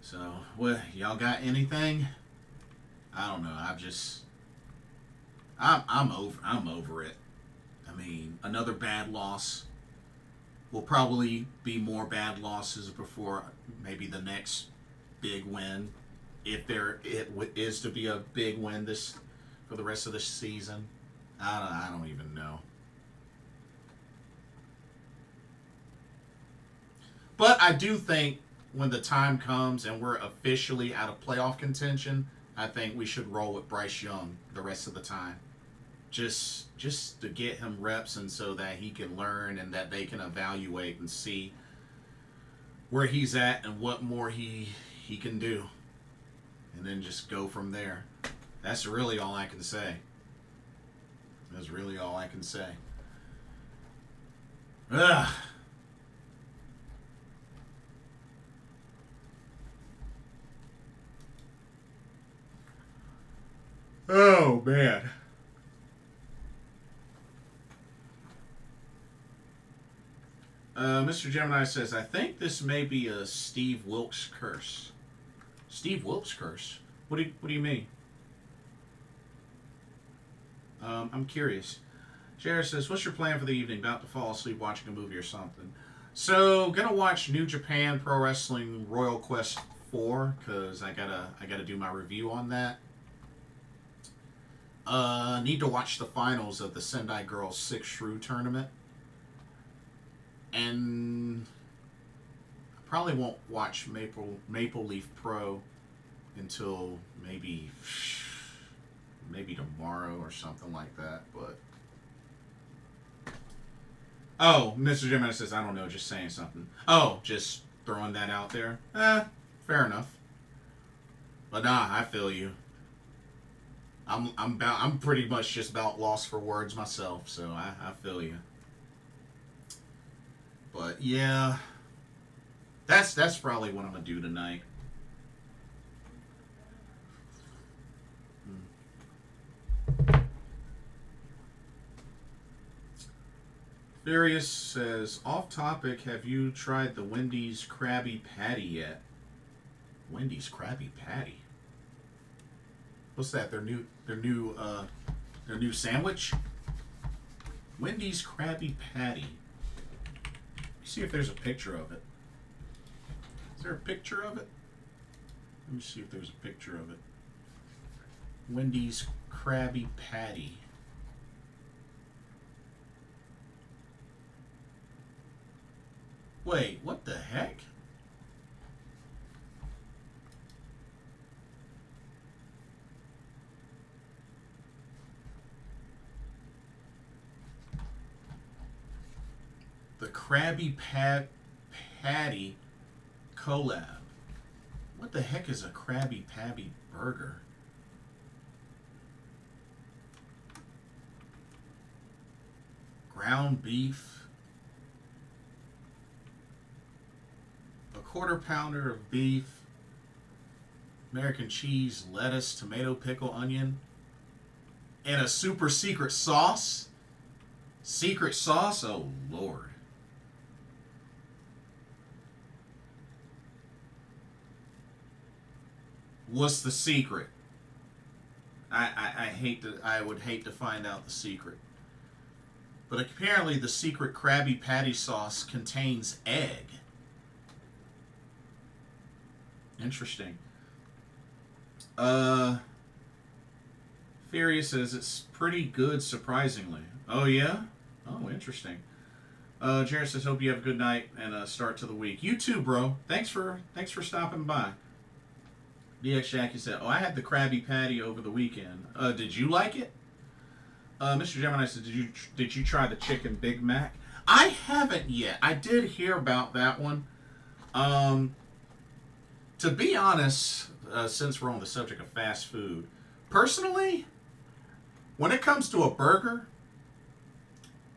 So, well, y'all got anything? I don't know. I'm over it. I mean, another bad loss. Will probably be more bad losses before maybe the next big win, if is to be a big win this for the rest of the season. I don't even know. But I do think when the time comes and we're officially out of playoff contention, I think we should roll with Bryce Young the rest of the time. Just to get him reps, and so that he can learn and that they can evaluate and see where he's at and what more he can do. And then just go from there. That's really all I can say. That's really all I can say. Ugh. Oh, man. Mr. Gemini says, I think this may be a Steve Wilkes curse. Steve Wilkes curse? What do you mean? I'm curious. Jared says, what's your plan for the evening? About to fall asleep watching a movie or something. So, gonna watch New Japan Pro Wrestling Royal Quest 4, because I gotta do my review on that. Need to watch the finals of the Sendai Girls 6 Shrew tournament. And I probably won't watch Maple Leaf Pro until maybe tomorrow or something like that. But oh, Mr. Gemini says, I don't know, just saying something. Oh, just throwing that out there. Fair enough. But nah, I feel you. I'm pretty much just about lost for words myself, so I feel you. But yeah, that's probably what I'm gonna do tonight. Furious says, off topic, have you tried the Wendy's Krabby Patty yet? Wendy's Krabby Patty? What's that? Their new sandwich? Wendy's Krabby Patty. See if there's a picture of it. Is there a picture of it? Let me see if there's a picture of it. Wendy's Krabby Patty. Wait, what the heck? The Krabby Patty collab. What the heck is a Krabby Patty burger? Ground beef. A quarter pounder of beef. American cheese, lettuce, tomato, pickle, onion. And a super secret sauce. Secret sauce? Oh, Lord. What's the secret? I would hate to find out the secret. But apparently the secret Krabby Patty sauce contains egg. Interesting. Furious says it's pretty good, surprisingly. Oh, yeah? Oh, interesting. Jared says, hope you have a good night and a start to the week. You too, bro. Thanks for stopping by. DX Jackie said, oh, I had the Krabby Patty over the weekend. Did you like it? Mr. Gemini said, did you try the chicken Big Mac? I haven't yet. I did hear about that one. To be honest, since we're on the subject of fast food, personally, when it comes to a burger,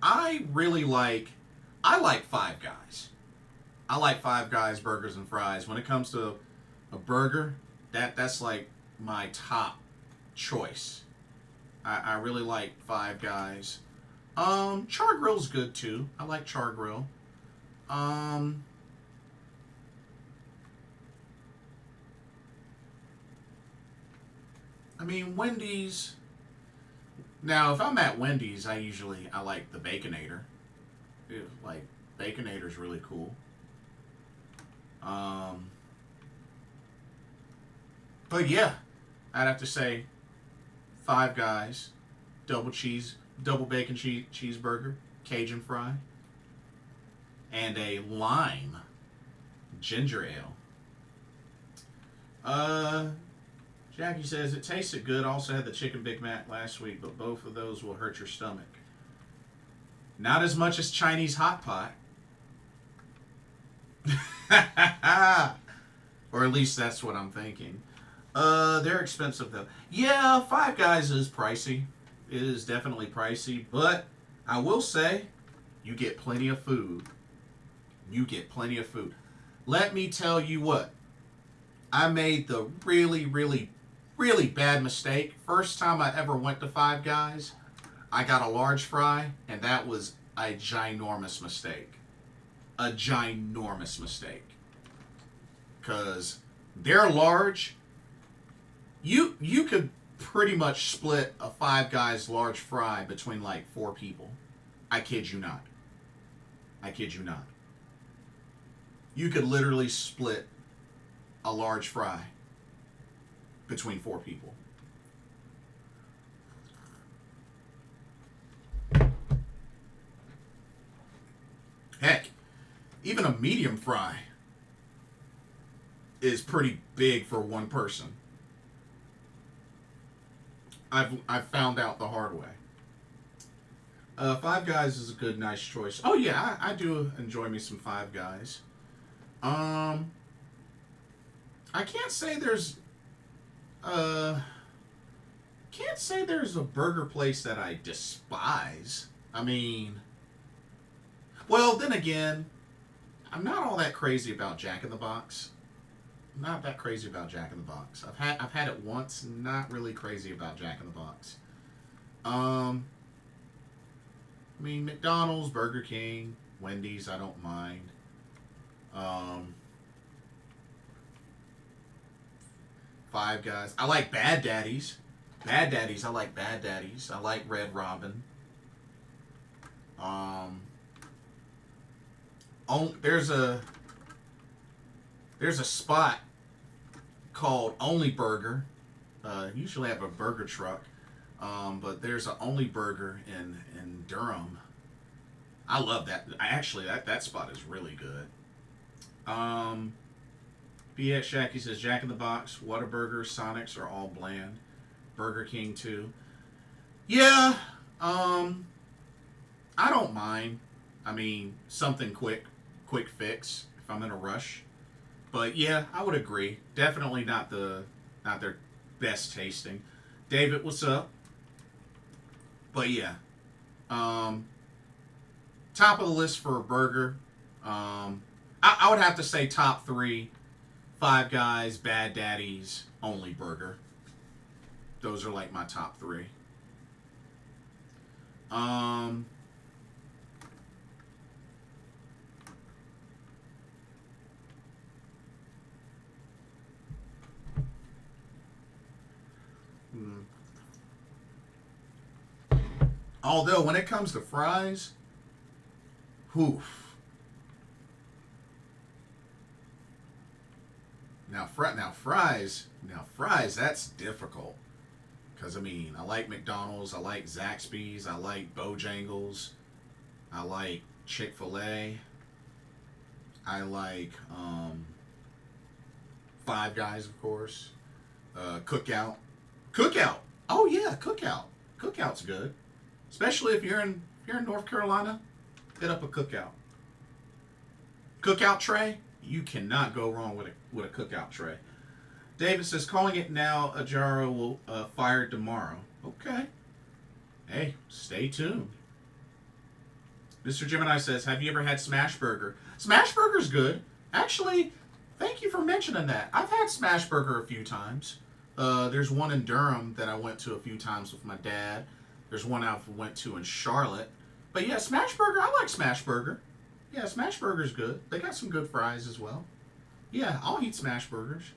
I like Five Guys. I like Five Guys burgers and fries. When it comes to a burger, that's like my top choice. I really like Five Guys. Char Grill's good too. I like Char Grill. I mean, Wendy's. Now, if I'm at Wendy's, I like the Baconator. Like, Baconator's really cool. But yeah, I'd have to say Five Guys, double bacon cheeseburger, Cajun fry, and a lime ginger ale. Jackie says it tasted good. Also had the chicken Big Mac last week, but both of those will hurt your stomach. Not as much as Chinese hot pot. Or at least that's what I'm thinking. They're expensive though. Yeah, Five Guys is pricey. It is definitely pricey, but I will say you get plenty of food. You get plenty of food. Let me tell you what. I made the really, really, really bad mistake. First time I ever went to Five Guys, I got a large fry, and that was a ginormous mistake. A ginormous mistake. Because they're large. You could pretty much split a Five Guys large fry between like 4 people. I kid you not. I kid you not. You could literally split a large fry between 4 people. Heck, even a medium fry is pretty big for one person. I've found out the hard way. Five Guys is a good, nice choice. Oh yeah, I do enjoy me some Five Guys. I can't say there's a burger place that I despise. I mean, well, then again, I'm not all that crazy about Jack in the Box. Not that crazy about Jack in the Box. I've had it once. Not really crazy about Jack in the Box. I mean, McDonald's, Burger King, Wendy's, I don't mind. Five Guys. I like Bad Daddy's. I like Bad Daddy's. I like Red Robin. There's a spot called Only Burger. Usually have a burger truck. But there's an Only Burger in Durham. I love that. That spot is really good. BX Shacky says Jack in the Box, Whataburger, Sonic's are all bland. Burger King too. Yeah, I don't mind. I mean, something quick fix. if I'm in a rush. But yeah, I would agree. Definitely not their best tasting. David, what's up? But yeah, um, top of the list for a burger. I would have to say top three: Five Guys, Bad Daddy's, Only Burger. Those are like my top three. Um, hmm. Although when it comes to fries, oof. Now fries, that's difficult. Cause I mean, I like McDonald's, I like Zaxby's, I like Bojangles, I like Chick-fil-A, I like Five Guys, of course. Cookout. Oh yeah, Cookout. Cookout's good, especially if you're in North Carolina. Hit up a Cookout. Cookout tray. You cannot go wrong with a Cookout tray. David says calling it now. Ajaro will fired tomorrow. Okay. Hey, stay tuned. Mr. Gemini says, have you ever had Smash Burger? Smash Burger's good. Actually, thank you for mentioning that. I've had Smash Burger a few times. There's one in Durham that I went to a few times with my dad. There's one I went to in Charlotte. But yeah, Smash Burger, I like Smash Burger. Yeah, Smash Burger's good. They got some good fries as well. Yeah, I'll eat Smash Burgers.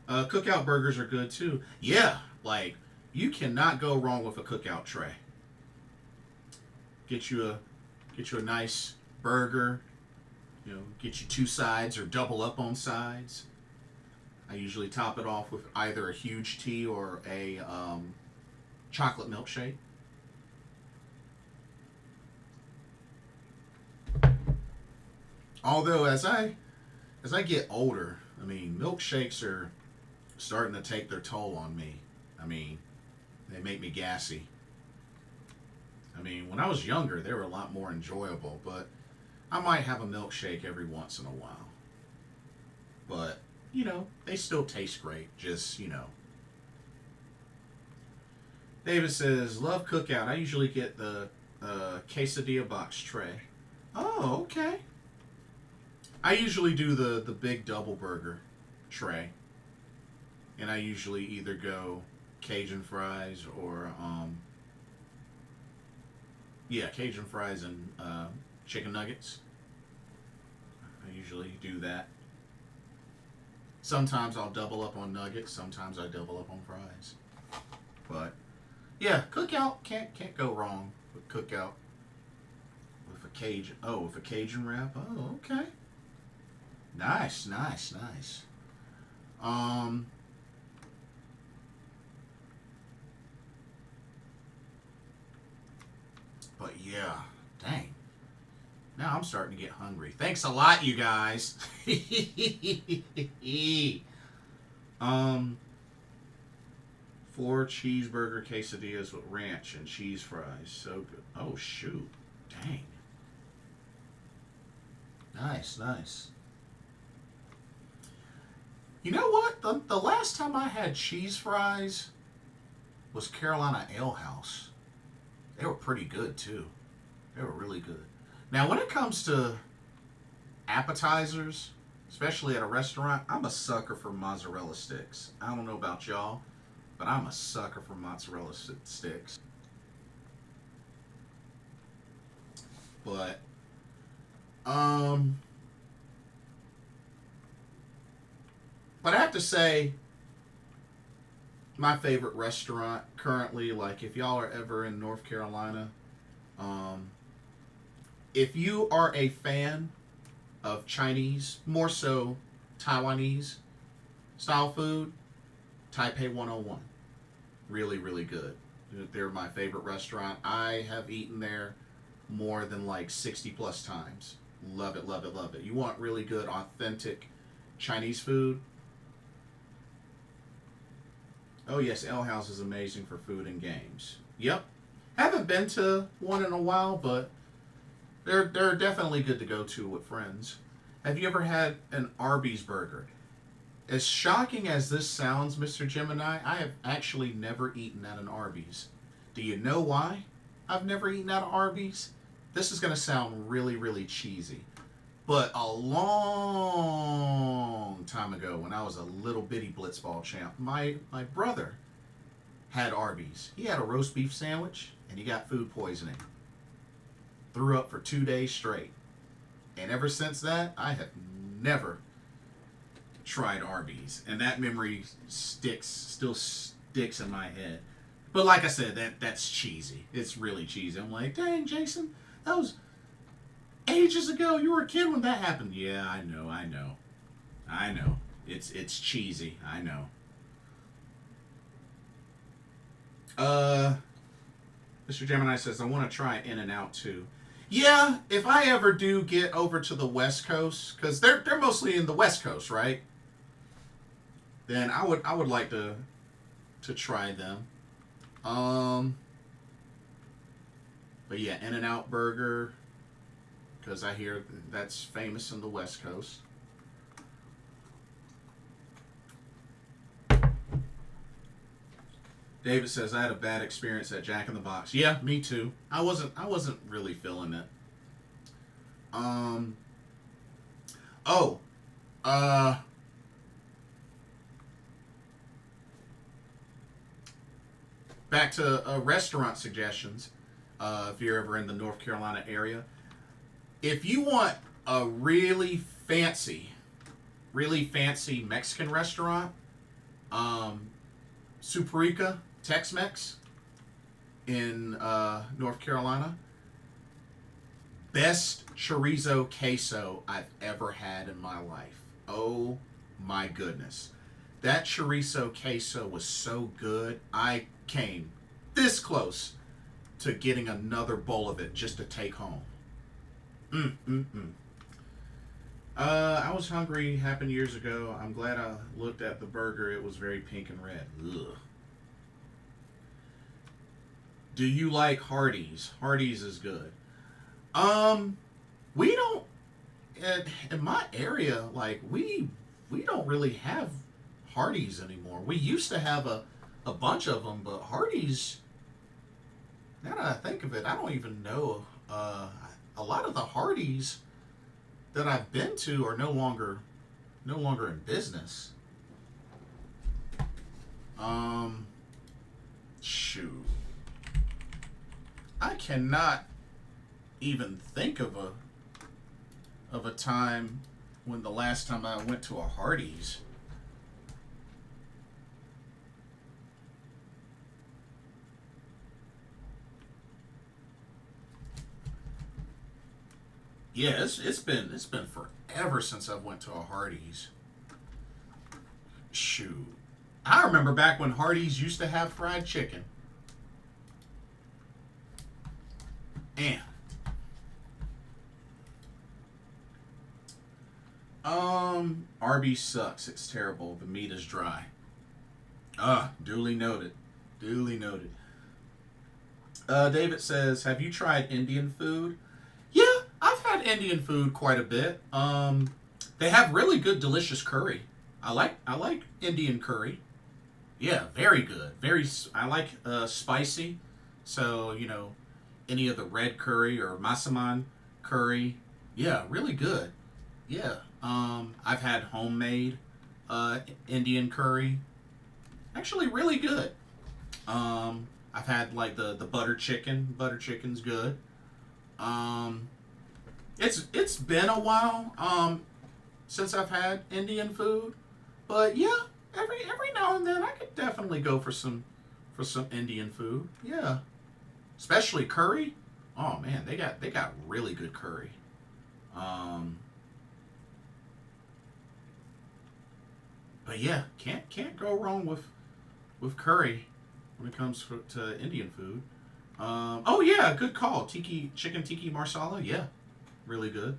Cookout burgers are good too. Yeah, like you cannot go wrong with a Cookout tray. Get you a nice burger. You know, get you two sides or double up on sides. I usually top it off with either a huge tea or a chocolate milkshake. Although as I get older, I mean, milkshakes are starting to take their toll on me. I mean, they make me gassy. I mean, when I was younger, they were a lot more enjoyable, but I might have a milkshake every once in a while. But, you know, they still taste great, just, you know. David says, love Cookout. I usually get the quesadilla box tray. Oh, okay. I usually do the big double burger tray. And I usually either go Cajun fries or, Cajun fries and chicken nuggets. I usually do that. Sometimes I'll double up on nuggets. Sometimes I double up on fries. But yeah, Cookout can't go wrong with Cookout. With a Cajun wrap. Oh, okay. Nice. But yeah, dang. Now I'm starting to get hungry. Thanks a lot, you guys. um, 4 cheeseburger quesadillas with ranch and cheese fries. So good. Oh shoot, dang. Nice. You know what? The last time I had cheese fries was Carolina Ale House. They were pretty good too. They were really good. Now, when it comes to appetizers, especially at a restaurant, I'm a sucker for mozzarella sticks. I don't know about y'all, but I'm a sucker for mozzarella sticks. But, but I have to say, my favorite restaurant currently, like if y'all are ever in North Carolina, if you are a fan of Chinese, more so Taiwanese style food, Taipei 101. Really, really good. They're my favorite restaurant. I have eaten there more than like 60 plus times. Love it. You want really good, authentic Chinese food? Oh yes, Ale House is amazing for food and games. Yep. Haven't been to one in a while, but they're definitely good to go to with friends. Have you ever had an Arby's burger? As shocking as this sounds, Mr. Gemini, I have actually never eaten at an Arby's. Do you know why I've never eaten at an Arby's? This is going to sound really, really cheesy. But a long time ago, when I was a little bitty blitzball champ, my brother had Arby's. He had a roast beef sandwich, and he got food poisoning. Threw up for 2 days straight. And ever since that, I have never tried Arby's. And that memory still sticks in my head. But like I said, that's cheesy. It's really cheesy. I'm like, dang, Jason, that was ages ago. You were a kid when that happened. Yeah, I know. It's cheesy. I know. Mr. Gemini says, I want to try In-N-Out too. Yeah, if I ever do get over to the West Coast, because they're mostly in the West Coast, right? Then I would like to try them. But yeah, In-N-Out Burger, because I hear that's famous in the West Coast. David says, I had a bad experience at Jack in the Box. Yeah, me too. I wasn't really feeling it. Back to restaurant suggestions. If you're ever in the North Carolina area, if you want a really fancy Mexican restaurant, Superica Tex-Mex in North Carolina. Best chorizo queso I've ever had in my life. Oh my goodness. That chorizo queso was so good, I came this close to getting another bowl of it just to take home. I was hungry, happened years ago. I'm glad I looked at the burger. It was very pink and red. Ugh. Do you like Hardee's? Hardee's is good. We don't in my area, like we don't really have Hardee's anymore. We used to have a bunch of them, but Hardee's, now that I think of it, I don't even know. A lot of the Hardee's that I've been to are no longer in business. Shoot. I cannot even think of a time when the last time I went to a Hardee's. Yeah, it's been forever since I've went to a Hardee's. Shoot. I remember back when Hardee's used to have fried chicken. And Arby's sucks. It's terrible. The meat is dry. Duly noted. Duly noted. David says, have you tried Indian food? Yeah, I've had Indian food quite a bit. They have really good, delicious curry. I like Indian curry. Yeah, very good. I like spicy. So, any of the red curry or masaman curry. Yeah, really good. Yeah. I've had homemade Indian curry. Actually, really good. I've had like the butter chicken. Butter chicken's good. It's been a while since I've had Indian food, but yeah, every now and then I could definitely go for some Indian food. Yeah, especially curry. Oh man, they got really good curry. But yeah, can't go wrong with curry when it comes to Indian food. Oh yeah, good call. Chicken tiki marsala, yeah, really good.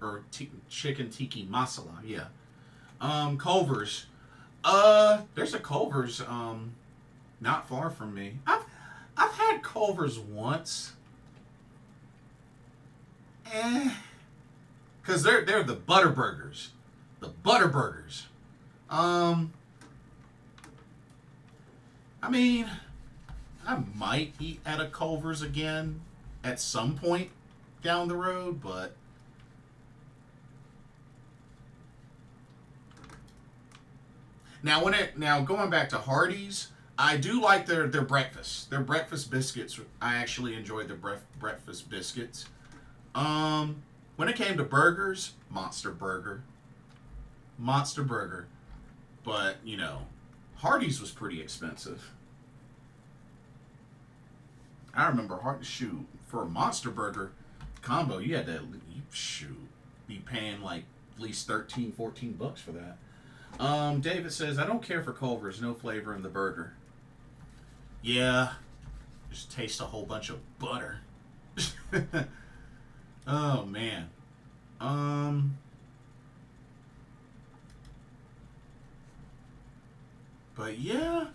Or chicken tiki masala, yeah. Culver's, there's a Culver's not far from me. I've had Culver's once, because because they're the butter burgers, the butter burgers. I mean, I might eat at a Culver's again at some point down the road, but now going back to Hardee's, I do like their breakfast. Their breakfast biscuits. I actually enjoyed their breakfast biscuits. When it came to burgers, Monster Burger. But you know, Hardee's was pretty expensive. I remember shoot, for a Monster Burger combo, you had to be paying like at least 13, 14 bucks for that. David says, I don't care for Culver's, no flavor in the burger. Yeah, just taste a whole bunch of butter. Oh man. But yeah.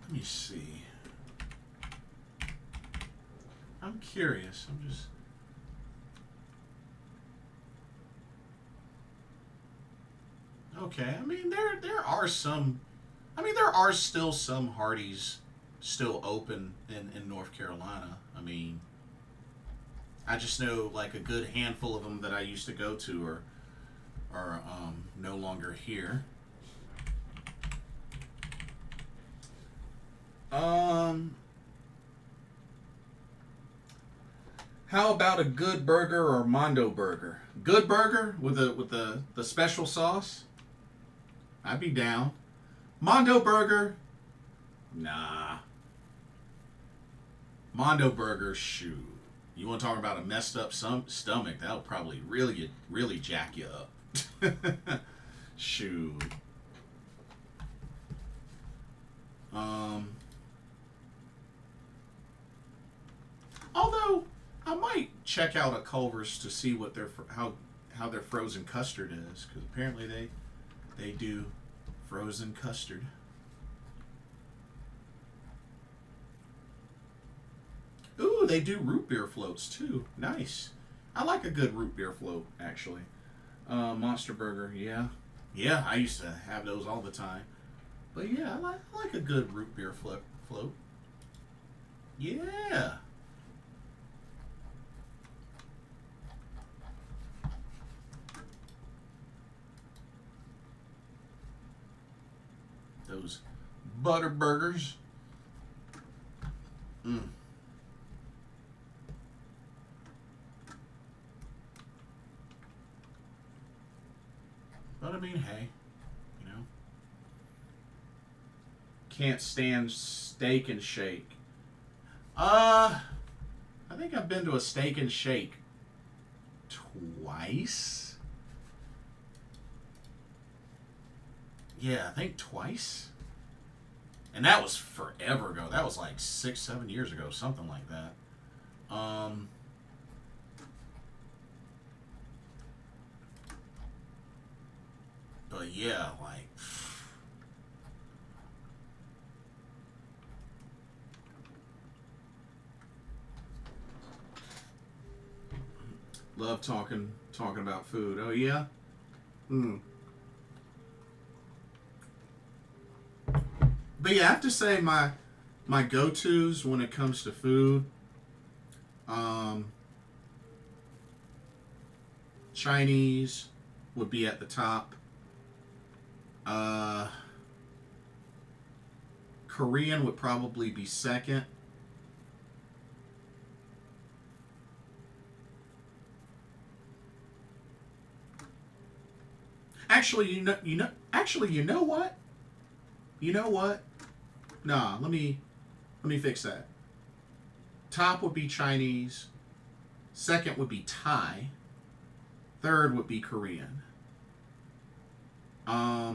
Let me see. I'm curious. I'm just. Okay. I mean, there are some. I mean, there are still some Hardee's still open in North Carolina. I mean, I just know like a good handful of them that I used to go to are no longer here. How about a good burger or Mondo burger? Good burger with the special sauce? I'd be down. Mondo burger? Nah. Mondo burger, shoot. You want to talk about a messed up stomach? That'll probably really jack you up. Shoot. Although I might check out a Culver's to see what how their frozen custard is, because apparently they do frozen custard. Ooh, they do root beer floats too. Nice. I like a good root beer float actually. Monster Burger, yeah, I used to have those all the time. But yeah, I like a good root beer float. Yeah. Those butter burgers. Mm. But I mean, hey, you know, can't stand Steak and Shake. I think I've been to a Steak and Shake twice. Yeah, I think twice. And that was forever ago. That was like 6, 7 years ago, something like that. But yeah, like. Love talking about food. Oh yeah? But yeah, I have to say my go-tos when it comes to food, Chinese would be at the top. Korean would probably be second. Actually, you know what? You know what? Nah, let me fix that. Top would be Chinese. Second would be Thai. Third would be Korean. I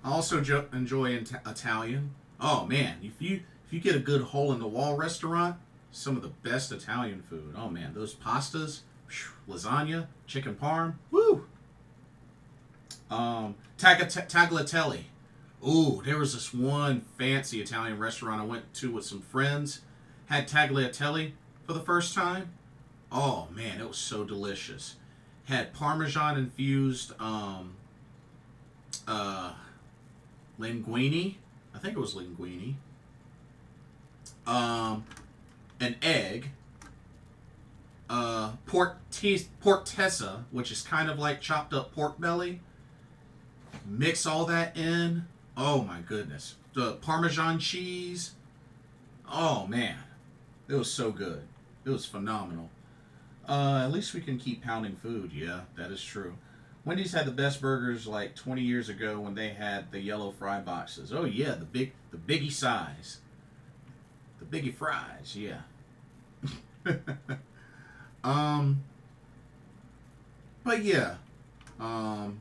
also enjoy Italian. Oh man, if you get a good hole in the wall restaurant, some of the best Italian food. Oh man, those pastas, lasagna, chicken parm, woo. Tagliatelle. Ooh, there was this one fancy Italian restaurant I went to with some friends. Had tagliatelle for the first time. Oh man, it was so delicious. Had Parmesan infused uh, linguine. I think it was linguine. Um, an egg. Pork tessa, which is kind of like chopped up pork belly. Mix all that in. Oh my goodness. The Parmesan cheese. Oh man. It was so good. It was phenomenal. At least we can keep pounding food. Yeah, that is true. Wendy's had the best burgers like 20 years ago when they had the yellow fry boxes. Oh yeah, the biggie size. The biggie fries, yeah. um but yeah. Um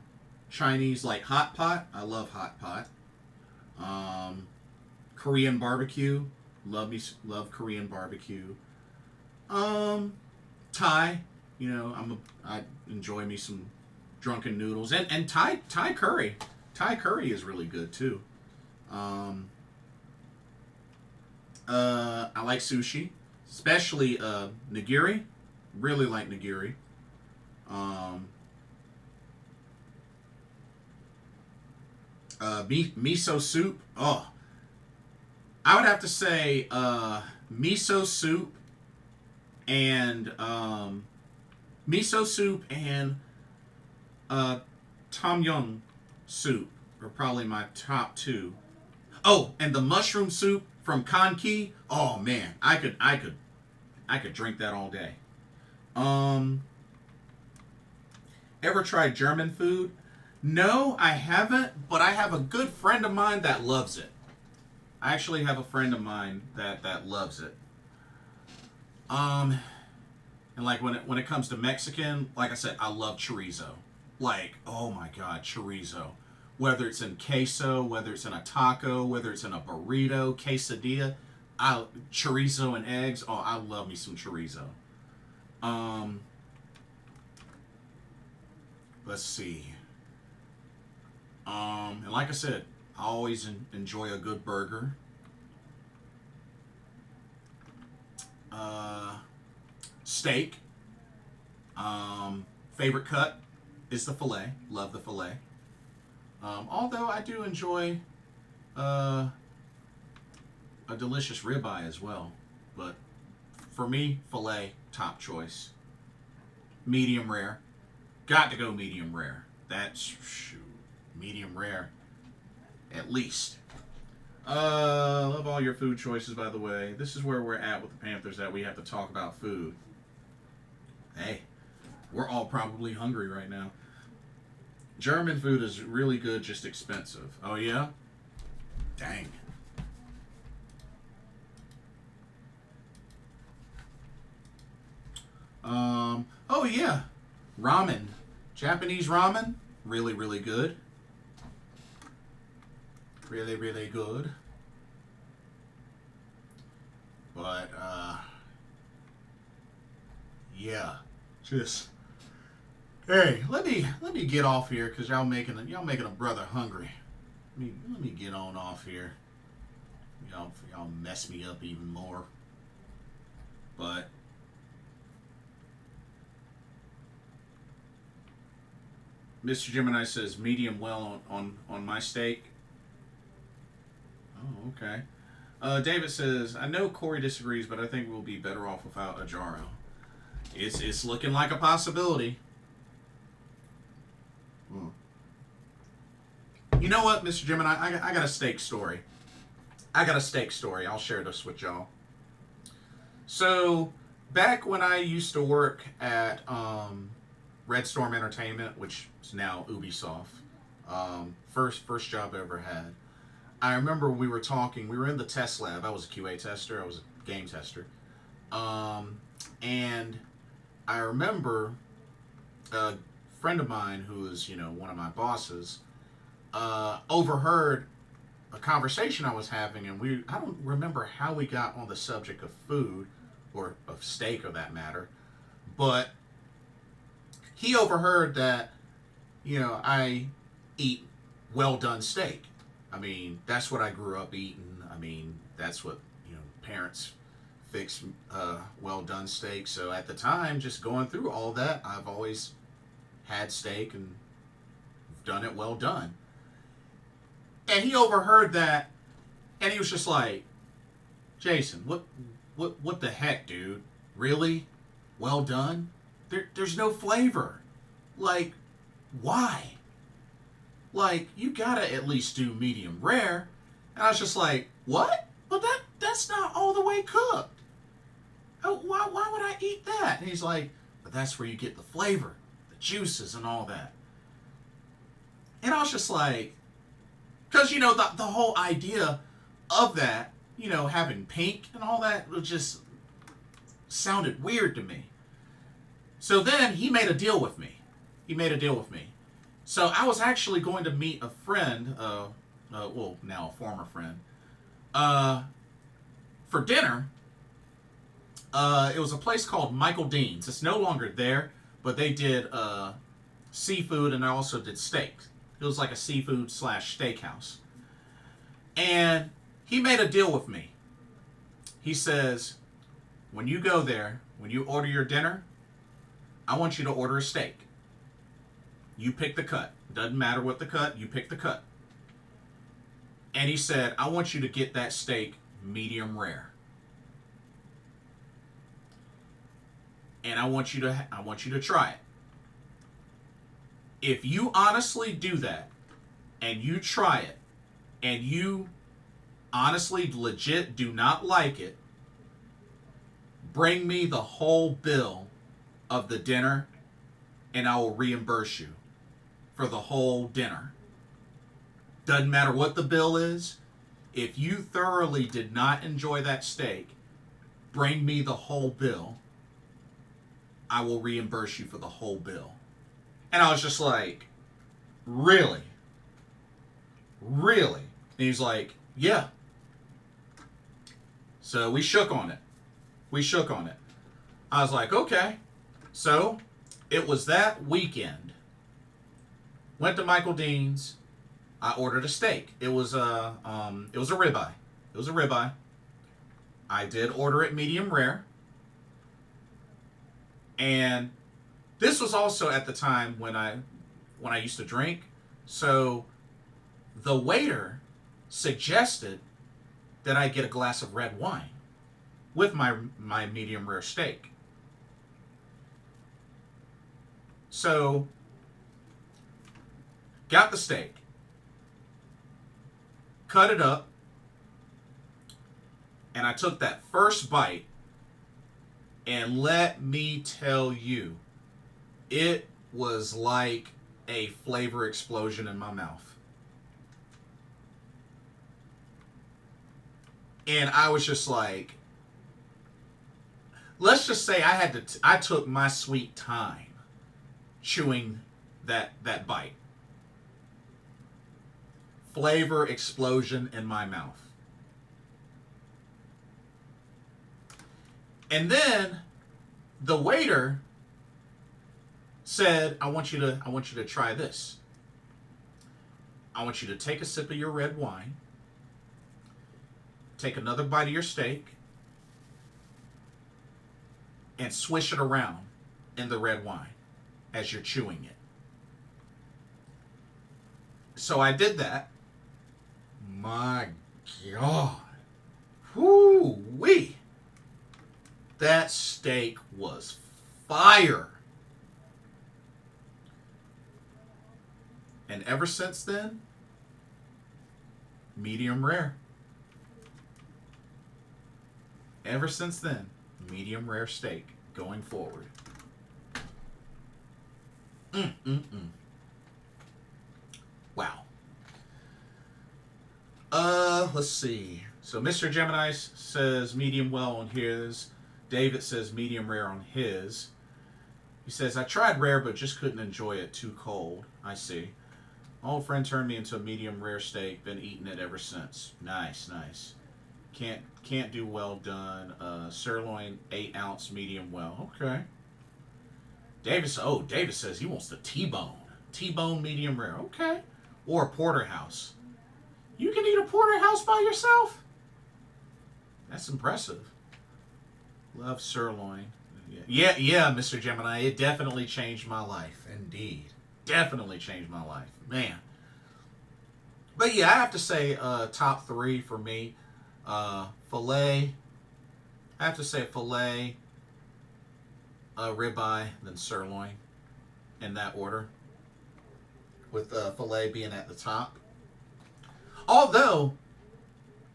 Chinese like hot pot. I love hot pot. Um Korean barbecue. Love Korean barbecue. Um Thai, I enjoy me some drunken noodles and Thai curry. Thai curry is really good too. Um, I like sushi, especially nigiri. Really like nigiri. Um, Miso soup. Oh, I would have to say miso soup and miso soup and tom yum soup are probably my top two. Oh, and the mushroom soup from Kanki. Oh man, I could drink that all day. Um, Ever tried German food? No, I haven't, but I have a good friend of mine that loves it. I actually have a friend of mine that loves it. Um, and like when it comes to Mexican, like I said, I love chorizo. Like, oh my god, chorizo. Whether it's in queso, whether it's in a taco, whether it's in a burrito, quesadilla, chorizo and eggs. Oh, I love me some chorizo. Um, let's see. And like I said, I always enjoy a good burger. Uh, Steak. Favorite cut is the filet. Love the filet. Although I do enjoy uh, a delicious ribeye as well. But for me, filet, top choice. Medium rare. Got to go medium rare. That's, shoot, medium rare. At least. Love all your food choices, by the way. This is where we're at with the Panthers, that we have to talk about food. Hey, we're all probably hungry right now. German food is really good, just expensive. Oh, yeah? Dang. Oh, yeah. Ramen. Japanese ramen. Really, really good. Really, really good. But, yeah. Just hey, let me get off here because y'all making a brother hungry. Let me get on off here. Y'all mess me up even more. But Mr. Gemini says medium well on my steak. Oh, okay. David says I know Corey disagrees, but I think we'll be better off without a Jaro. It's looking like a possibility. Mm. You know what, Mr. Gemini? I got a steak story. I'll share this with y'all. So, back when I used to work at Red Storm Entertainment, which is now Ubisoft, first job I ever had. I remember we were talking. We were in the test lab. I was a QA tester. I was a game tester, and I remember a friend of mine who was, one of my bosses, overheard a conversation I was having, and I don't remember how we got on the subject of food, or of steak, or that matter, but he overheard that, I eat well done steak. I mean, that's what I grew up eating. I mean, that's what, parents fix well done steak. So at the time, just going through all that, I've always had steak and done it well done. And he overheard that, and he was just like, Jason, what the heck, dude? Really? Well done? There's no flavor. Like, why? Like, you gotta at least do medium rare. And I was just like, what? But that's not all the way cooked. Oh, why would I eat that? And he's like, but that's where you get the flavor, the juices and all that. And I was just like, because, the whole idea of that, having pink and all that was just sounded weird to me. So then he made a deal with me. So I was actually going to meet a friend, well, now a former friend, for dinner. It was a place called Michael Dean's. It's no longer there, but they did seafood and they also did steak. It was like a seafood / steakhouse. And he made a deal with me. He says, when you go there, when you order your dinner, I want you to order a steak. You pick the cut. Doesn't matter what the cut, you pick the cut. And he said, I want you to get that steak medium rare. And I want you to try it. If you honestly do that, and you try it, and you honestly legit do not like it, bring me the whole bill of the dinner, and I will reimburse you for the whole dinner. Doesn't matter what the bill is. If you thoroughly did not enjoy that steak, bring me the whole bill. I will reimburse you for the whole bill. And I was just like, really? Really? And he's like, yeah. So we shook on it. I was like, okay. So it was that weekend. Went to Michael Dean's. I ordered a steak. It was a ribeye. I did order it medium rare. And this was also at the time when I used to drink. So the waiter suggested that I get a glass of red wine with my medium rare steak. So got the steak, cut it up, and I took that first bite, and let me tell you, it was like a flavor explosion in my mouth. And I was just like, let's just say I took my sweet time chewing that bite. Flavor explosion in my mouth. And then the waiter said, I want you to try this. I want you to take a sip of your red wine, take another bite of your steak, and swish it around in the red wine as you're chewing it. So I did that. My God. Whoo-wee. That steak was fire. And ever since then, medium rare. Ever since then, medium rare steak going forward. Wow. Let's see. So Mr. Gemini says medium well on his. David says medium rare on his. He says, I tried rare but just couldn't enjoy it, too cold. I see. My old friend turned me into a medium rare steak. Been eating it ever since. Nice. Can't do well done. Sirloin 8-ounce medium well. Okay. David says he wants the T-bone. T-bone medium rare. Okay. Or a porterhouse. You can eat a porterhouse by yourself? That's impressive. Love sirloin. Yeah, Mr. Gemini. It definitely changed my life. Indeed. Definitely changed my life. Man. But yeah, I have to say top three for me. Filet. I have to say filet, ribeye, then sirloin. In that order. With filet being at the top. Although,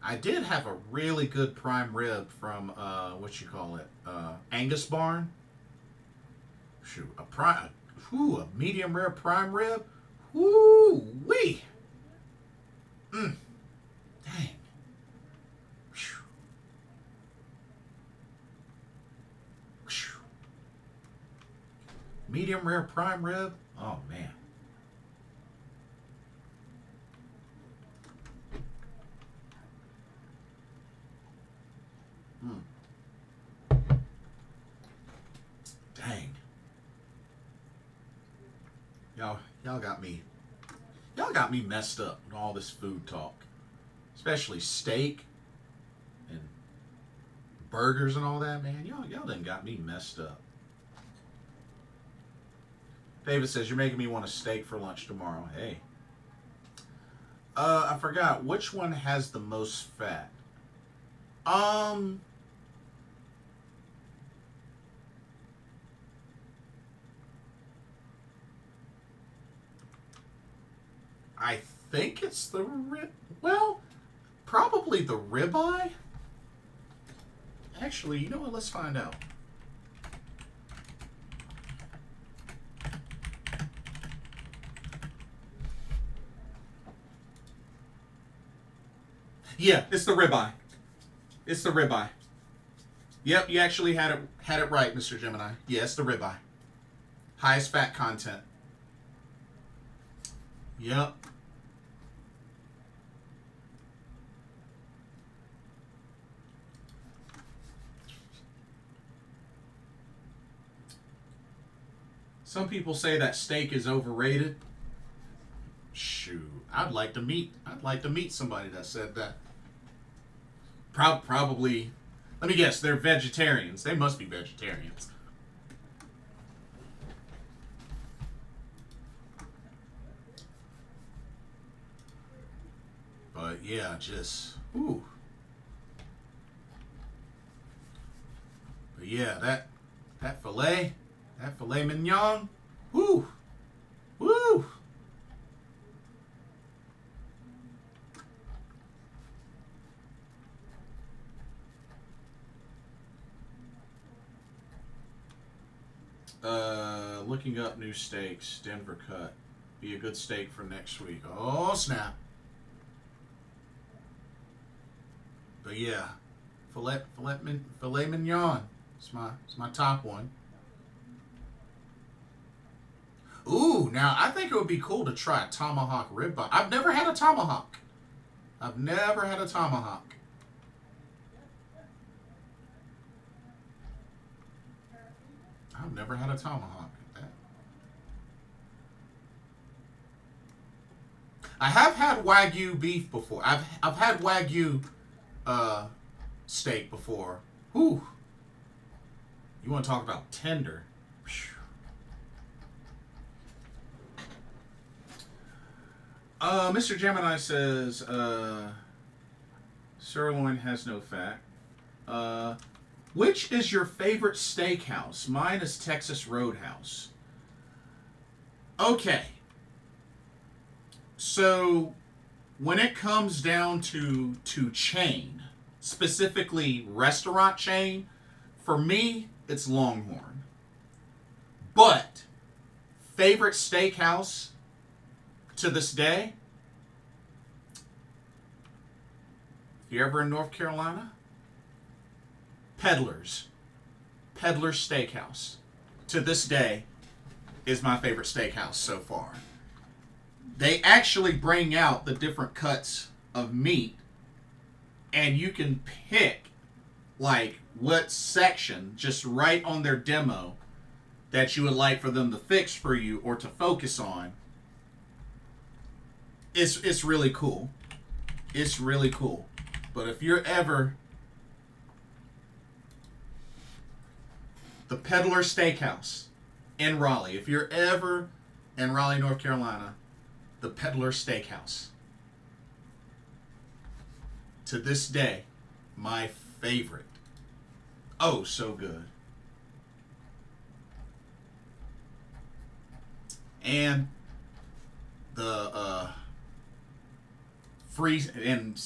I did have a really good prime rib from, Angus Barn. Shoot, a medium rare prime rib. Woo-wee. Dang. Medium rare prime rib. Oh, man. Dang. Y'all got me messed up with all this food talk. Especially steak and burgers and all that, man. Y'all done got me messed up. David says, you're making me want a steak for lunch tomorrow. Hey. I forgot. Which one has the most fat? I think it's the probably the ribeye. Actually, you know what? Let's find out. Yeah, it's the ribeye. It's the ribeye. Yep, you actually had it right, Mr. Gemini. Yeah, it's the ribeye. Highest fat content. Yep. Some people say that steak is overrated. Shoot, I'd like to meet somebody that said that. Probably, let me guess, they're vegetarians. They must be vegetarians. But yeah, just ooh. But yeah, that filet mignon, woo, woo. Looking up new steaks. Denver cut. Be a good steak for next week. Oh, snap. But yeah, filet mignon. It's my top one. Ooh, now I think it would be cool to try a tomahawk ribeye. I've never had a tomahawk. I've never had a tomahawk. I've never had a tomahawk. I have had Wagyu beef before. I've had Wagyu steak before. Whew. You want to talk about tender? Mr. Gemini says sirloin has no fat. Which is your favorite steakhouse? Mine is Texas Roadhouse. Okay. So, when it comes down to chain, specifically restaurant chain, for me, it's Longhorn. But, favorite steakhouse to this day, if you're ever in North Carolina, Peddler's Steakhouse, to this day, is my favorite steakhouse so far. They actually bring out the different cuts of meat, and you can pick like what section just right on their demo that you would like for them to fix for you or to focus on. It's really cool. It's really cool. But if you're ever the Peddler Steakhouse in Raleigh, if you're ever in Raleigh, North Carolina, the Peddler Steakhouse, to this day, my favorite. Oh, so good. And the free and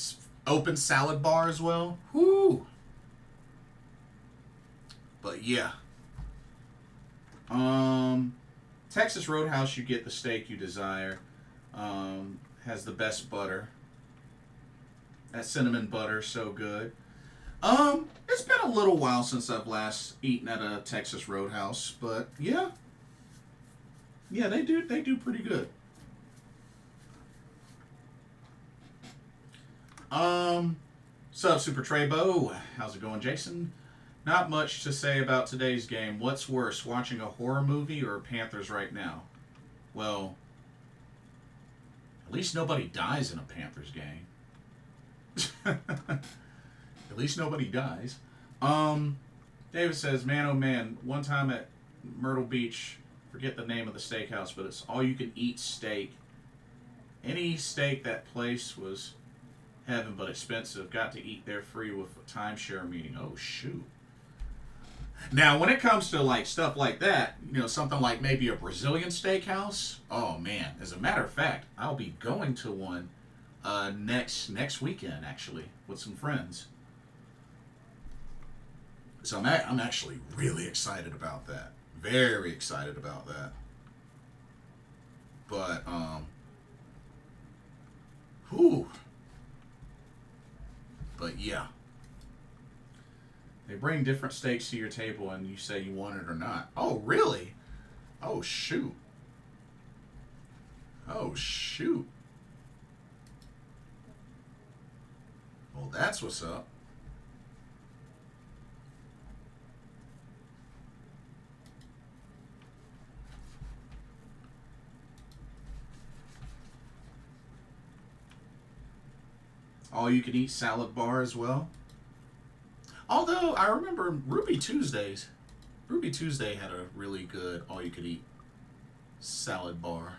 open salad bar as well. Whoo! But yeah. Texas Roadhouse, you get the steak you desire. Has the best butter. That cinnamon butter, so good. It's been a little while since I've last eaten at a Texas Roadhouse, but yeah. Yeah, they do pretty good. Sup, Super Treybo? How's it going, Jason? Not much to say about today's game. What's worse, watching a horror movie or Panthers right now? Well, at least nobody dies in a Panthers game. At least nobody dies. David says, man, oh man, one time at Myrtle Beach, forget the name of the steakhouse, but it's all you can eat steak. Any steak that place was heaven but expensive. Got to eat there free with a timeshare meeting. Oh, shoot. Now, when it comes to like stuff like that, you know, something like maybe a Brazilian steakhouse, oh man. As a matter of fact, I'll be going to one next weekend, actually, with some friends. So I'm actually really excited about that. Very excited about that. But, whew. But yeah. They bring different steaks to your table and you say you want it or not. Oh, really? Oh, shoot. Oh, shoot. Well, that's what's up. All you can eat salad bar as well. Although I remember Ruby Tuesdays. Ruby Tuesday had a really good all you could eat salad bar.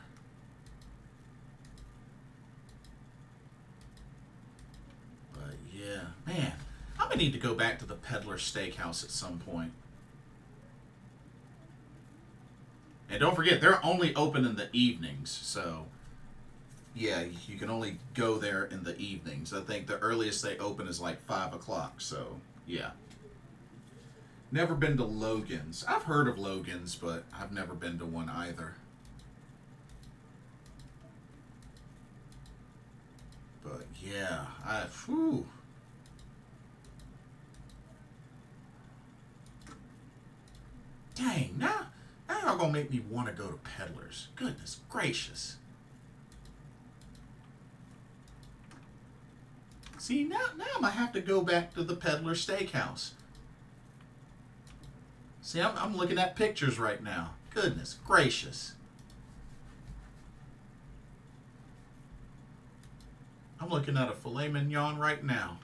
But yeah, man, I'm gonna need to go back to the Peddler Steakhouse at some point. And don't forget, they're only open in the evenings, so yeah, you can only go there in the evenings. I think the earliest they open is like 5 o'clock, so yeah. Never been to Logan's. I've heard of Logan's, but I've never been to one either. But yeah, whew. Dang, now you're gonna make me want to go to Peddler's. Goodness gracious. See, now I'm going to have to go back to the Peddler Steakhouse. See, I'm looking at pictures right now. Goodness gracious. I'm looking at a filet mignon right now.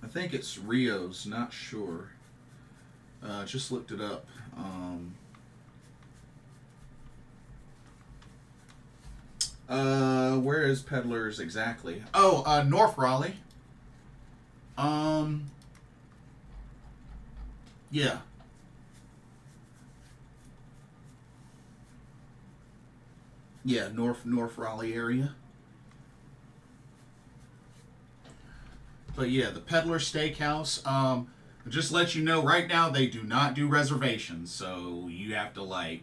I think it's Rio's, not sure. Just looked it up. Where is Peddler's exactly? Oh, North Raleigh. Yeah. Yeah, North Raleigh area. But yeah, the Peddler Steakhouse. Just let you know, right now they do not do reservations, so you have to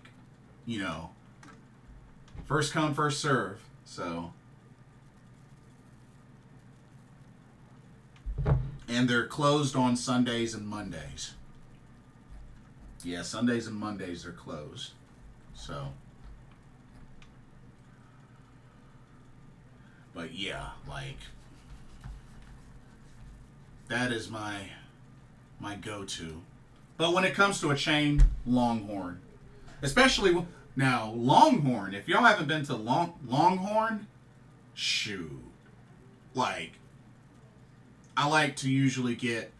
first come, first serve. So, and they're closed on Sundays and Mondays. Yeah, Sundays and Mondays are closed. So, But yeah, like that is my go-to. But when it comes to a chain, Longhorn. Especially now, Longhorn. If y'all haven't been to Longhorn, shoot. Like, I like to usually get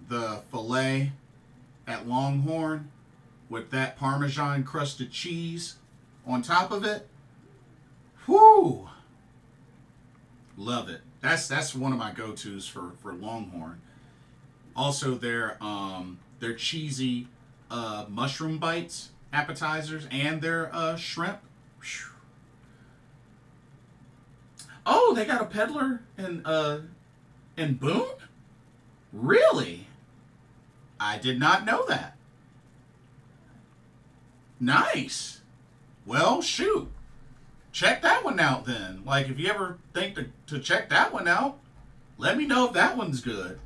the filet at Longhorn with that Parmesan crusted cheese on top of it. Whoo! Love it. That's one of my go-tos for Longhorn. Also, their cheesy mushroom bites appetizers and their shrimp. Whew. Oh, they got a peddler in Boone? Really? I did not know that. Nice. Well, shoot. Check that one out then. Like, if you ever think to check that one out, let me know if that one's good.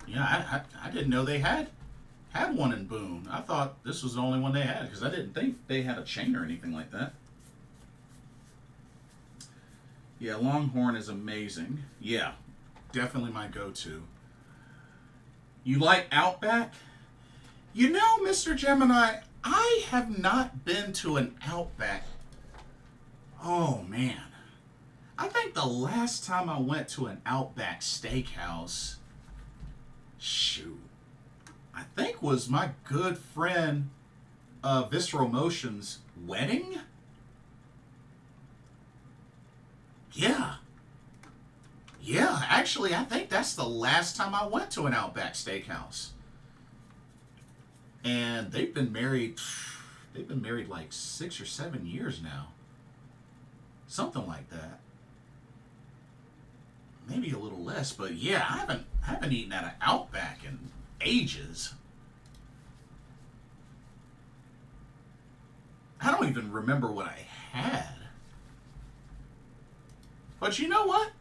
Yeah, I didn't know they had one in Boone. I thought this was the only one they had because I didn't think they had a chain or anything like that. Yeah, Longhorn is amazing. Yeah, definitely my go-to. You like Outback? You know, Mr. Gemini, I have not been to an Outback. Oh, man. I think the last time I went to an Outback Steakhouse, shoot, I think was my good friend Visceral Motion's wedding? Yeah. Yeah, actually, I think that's the last time I went to an Outback Steakhouse. And they've been married like 6 or 7 years now. Something like that. Maybe a little less, but yeah, I haven't eaten at an Outback in ages. I don't even remember what I had. But you know what?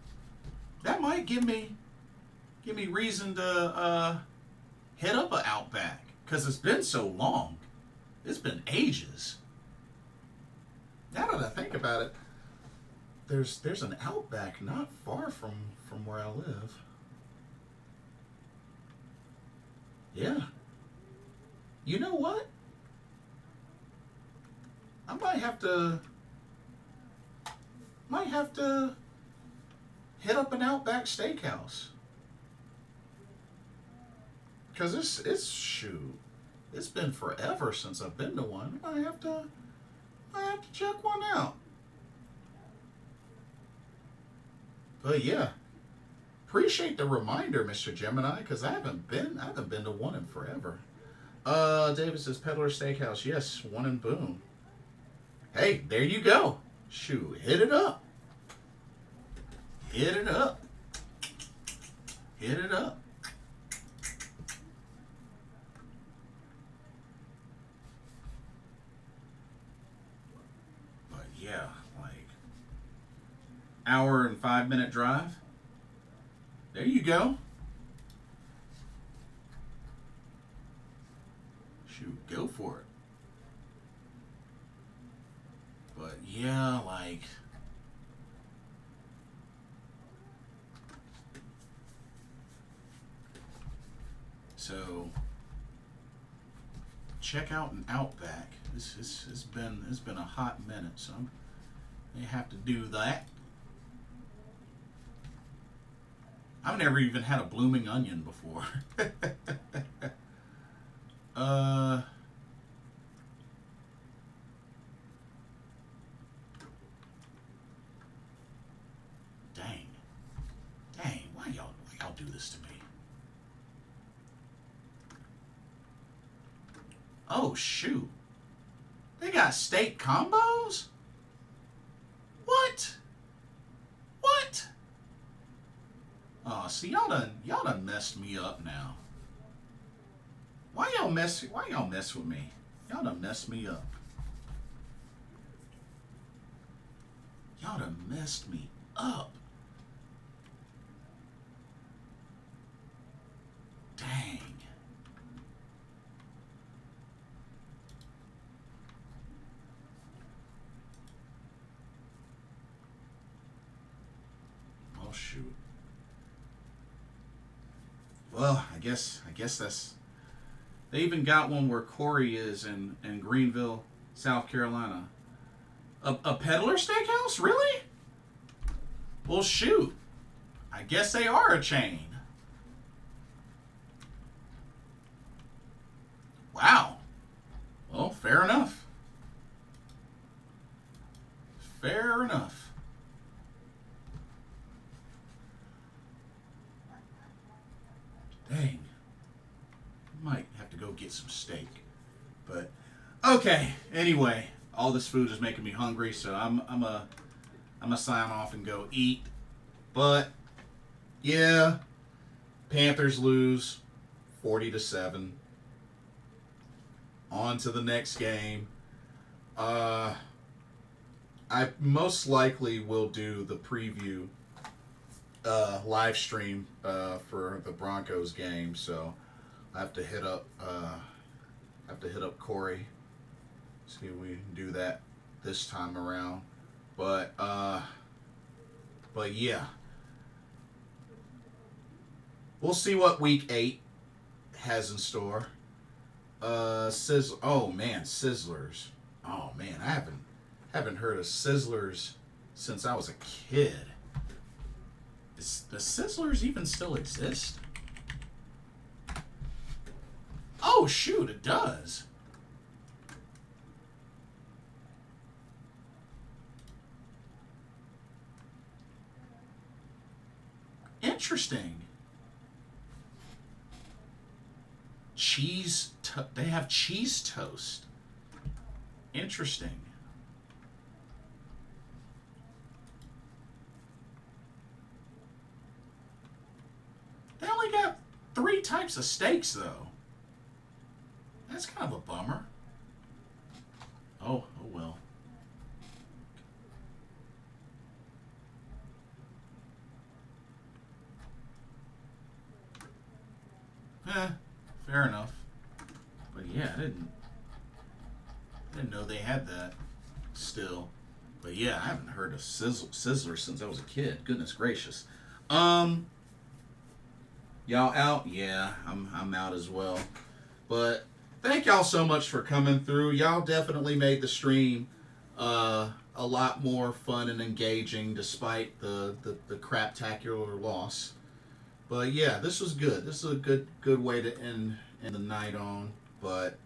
That might give me reason to hit up an Outback because it's been so long. It's been ages. Now that I think about it, there's an Outback not far from where I live. Yeah. You know what? I might have to hit up an Outback Steakhouse. Cause it's been forever since I've been to one. I have to check one out. But yeah, appreciate the reminder, Mr. Gemini, because I haven't been to one in forever. David says Peddler Steakhouse. Yes, one in Boone. Hey, there you go. Shoot, hit it up. Hit it up. Hit it up. But yeah, like hour and 5 minute drive. There you go. Shoot, go for it. But yeah, like so check out an Outback. It's been a hot minute, so I may have to do that. I've never even had a blooming onion before. Dang, why y'all do this to me? Oh shoot. They got steak combos? What? What? Oh, see, y'all done messed me up now. Why y'all mess with me? Y'all done messed me up. Y'all done messed me up. Dang. Well, shoot. Well, I guess that's. They even got one where Corey is in Greenville, South Carolina. A peddler steakhouse? Really? Well, shoot. I guess they are a chain. Wow. Well, fair enough. Fair enough. Dang. Might have to go get some steak. But okay. Anyway, all this food is making me hungry, so I'm a sign off and go eat. But yeah, Panthers lose 40-7. On to the next game. I most likely will do the preview live stream for the Broncos game, so I have to hit up Corey, see if we can do that this time around. But yeah, we'll see what week 8 has in store. Oh man, Sizzlers. Oh man, I haven't heard of Sizzlers since I was a kid. Does Sizzlers even still exist? Oh shoot, it does. Interesting. They have cheese toast. Interesting. They only got 3 types of steaks though. That's kind of a bummer. Oh well. Fair enough. But yeah, I didn't know they had that still. But yeah, I haven't heard of Sizzler since I was a kid. Goodness gracious. Y'all out? Yeah, I'm out as well. But thank y'all so much for coming through. Y'all definitely made the stream a lot more fun and engaging despite the craptacular loss. But yeah, this was good. This is a good way to end the night on. But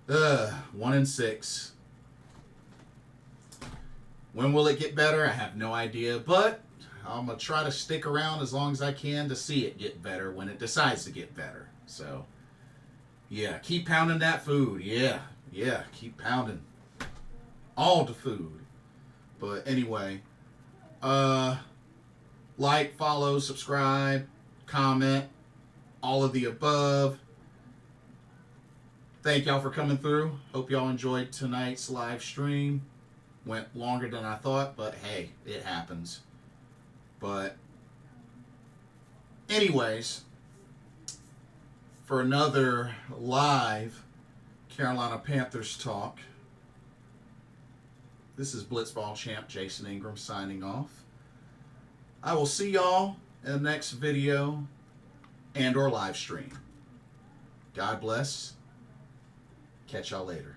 1-6. When will it get better? I have no idea. But I'm gonna try to stick around as long as I can to see it get better when it decides to get better. So yeah, keep pounding that food. Yeah, keep pounding all the food. But anyway, like, follow, subscribe, comment, all of the above. Thank y'all for coming through. Hope y'all enjoyed tonight's live stream. Went longer than I thought, but hey, it happens. But anyways, for another live Carolina Panthers talk, this is Blitzball champ Jason Ingram signing off. I will see y'all in the next video and or live stream. God bless. Catch y'all later.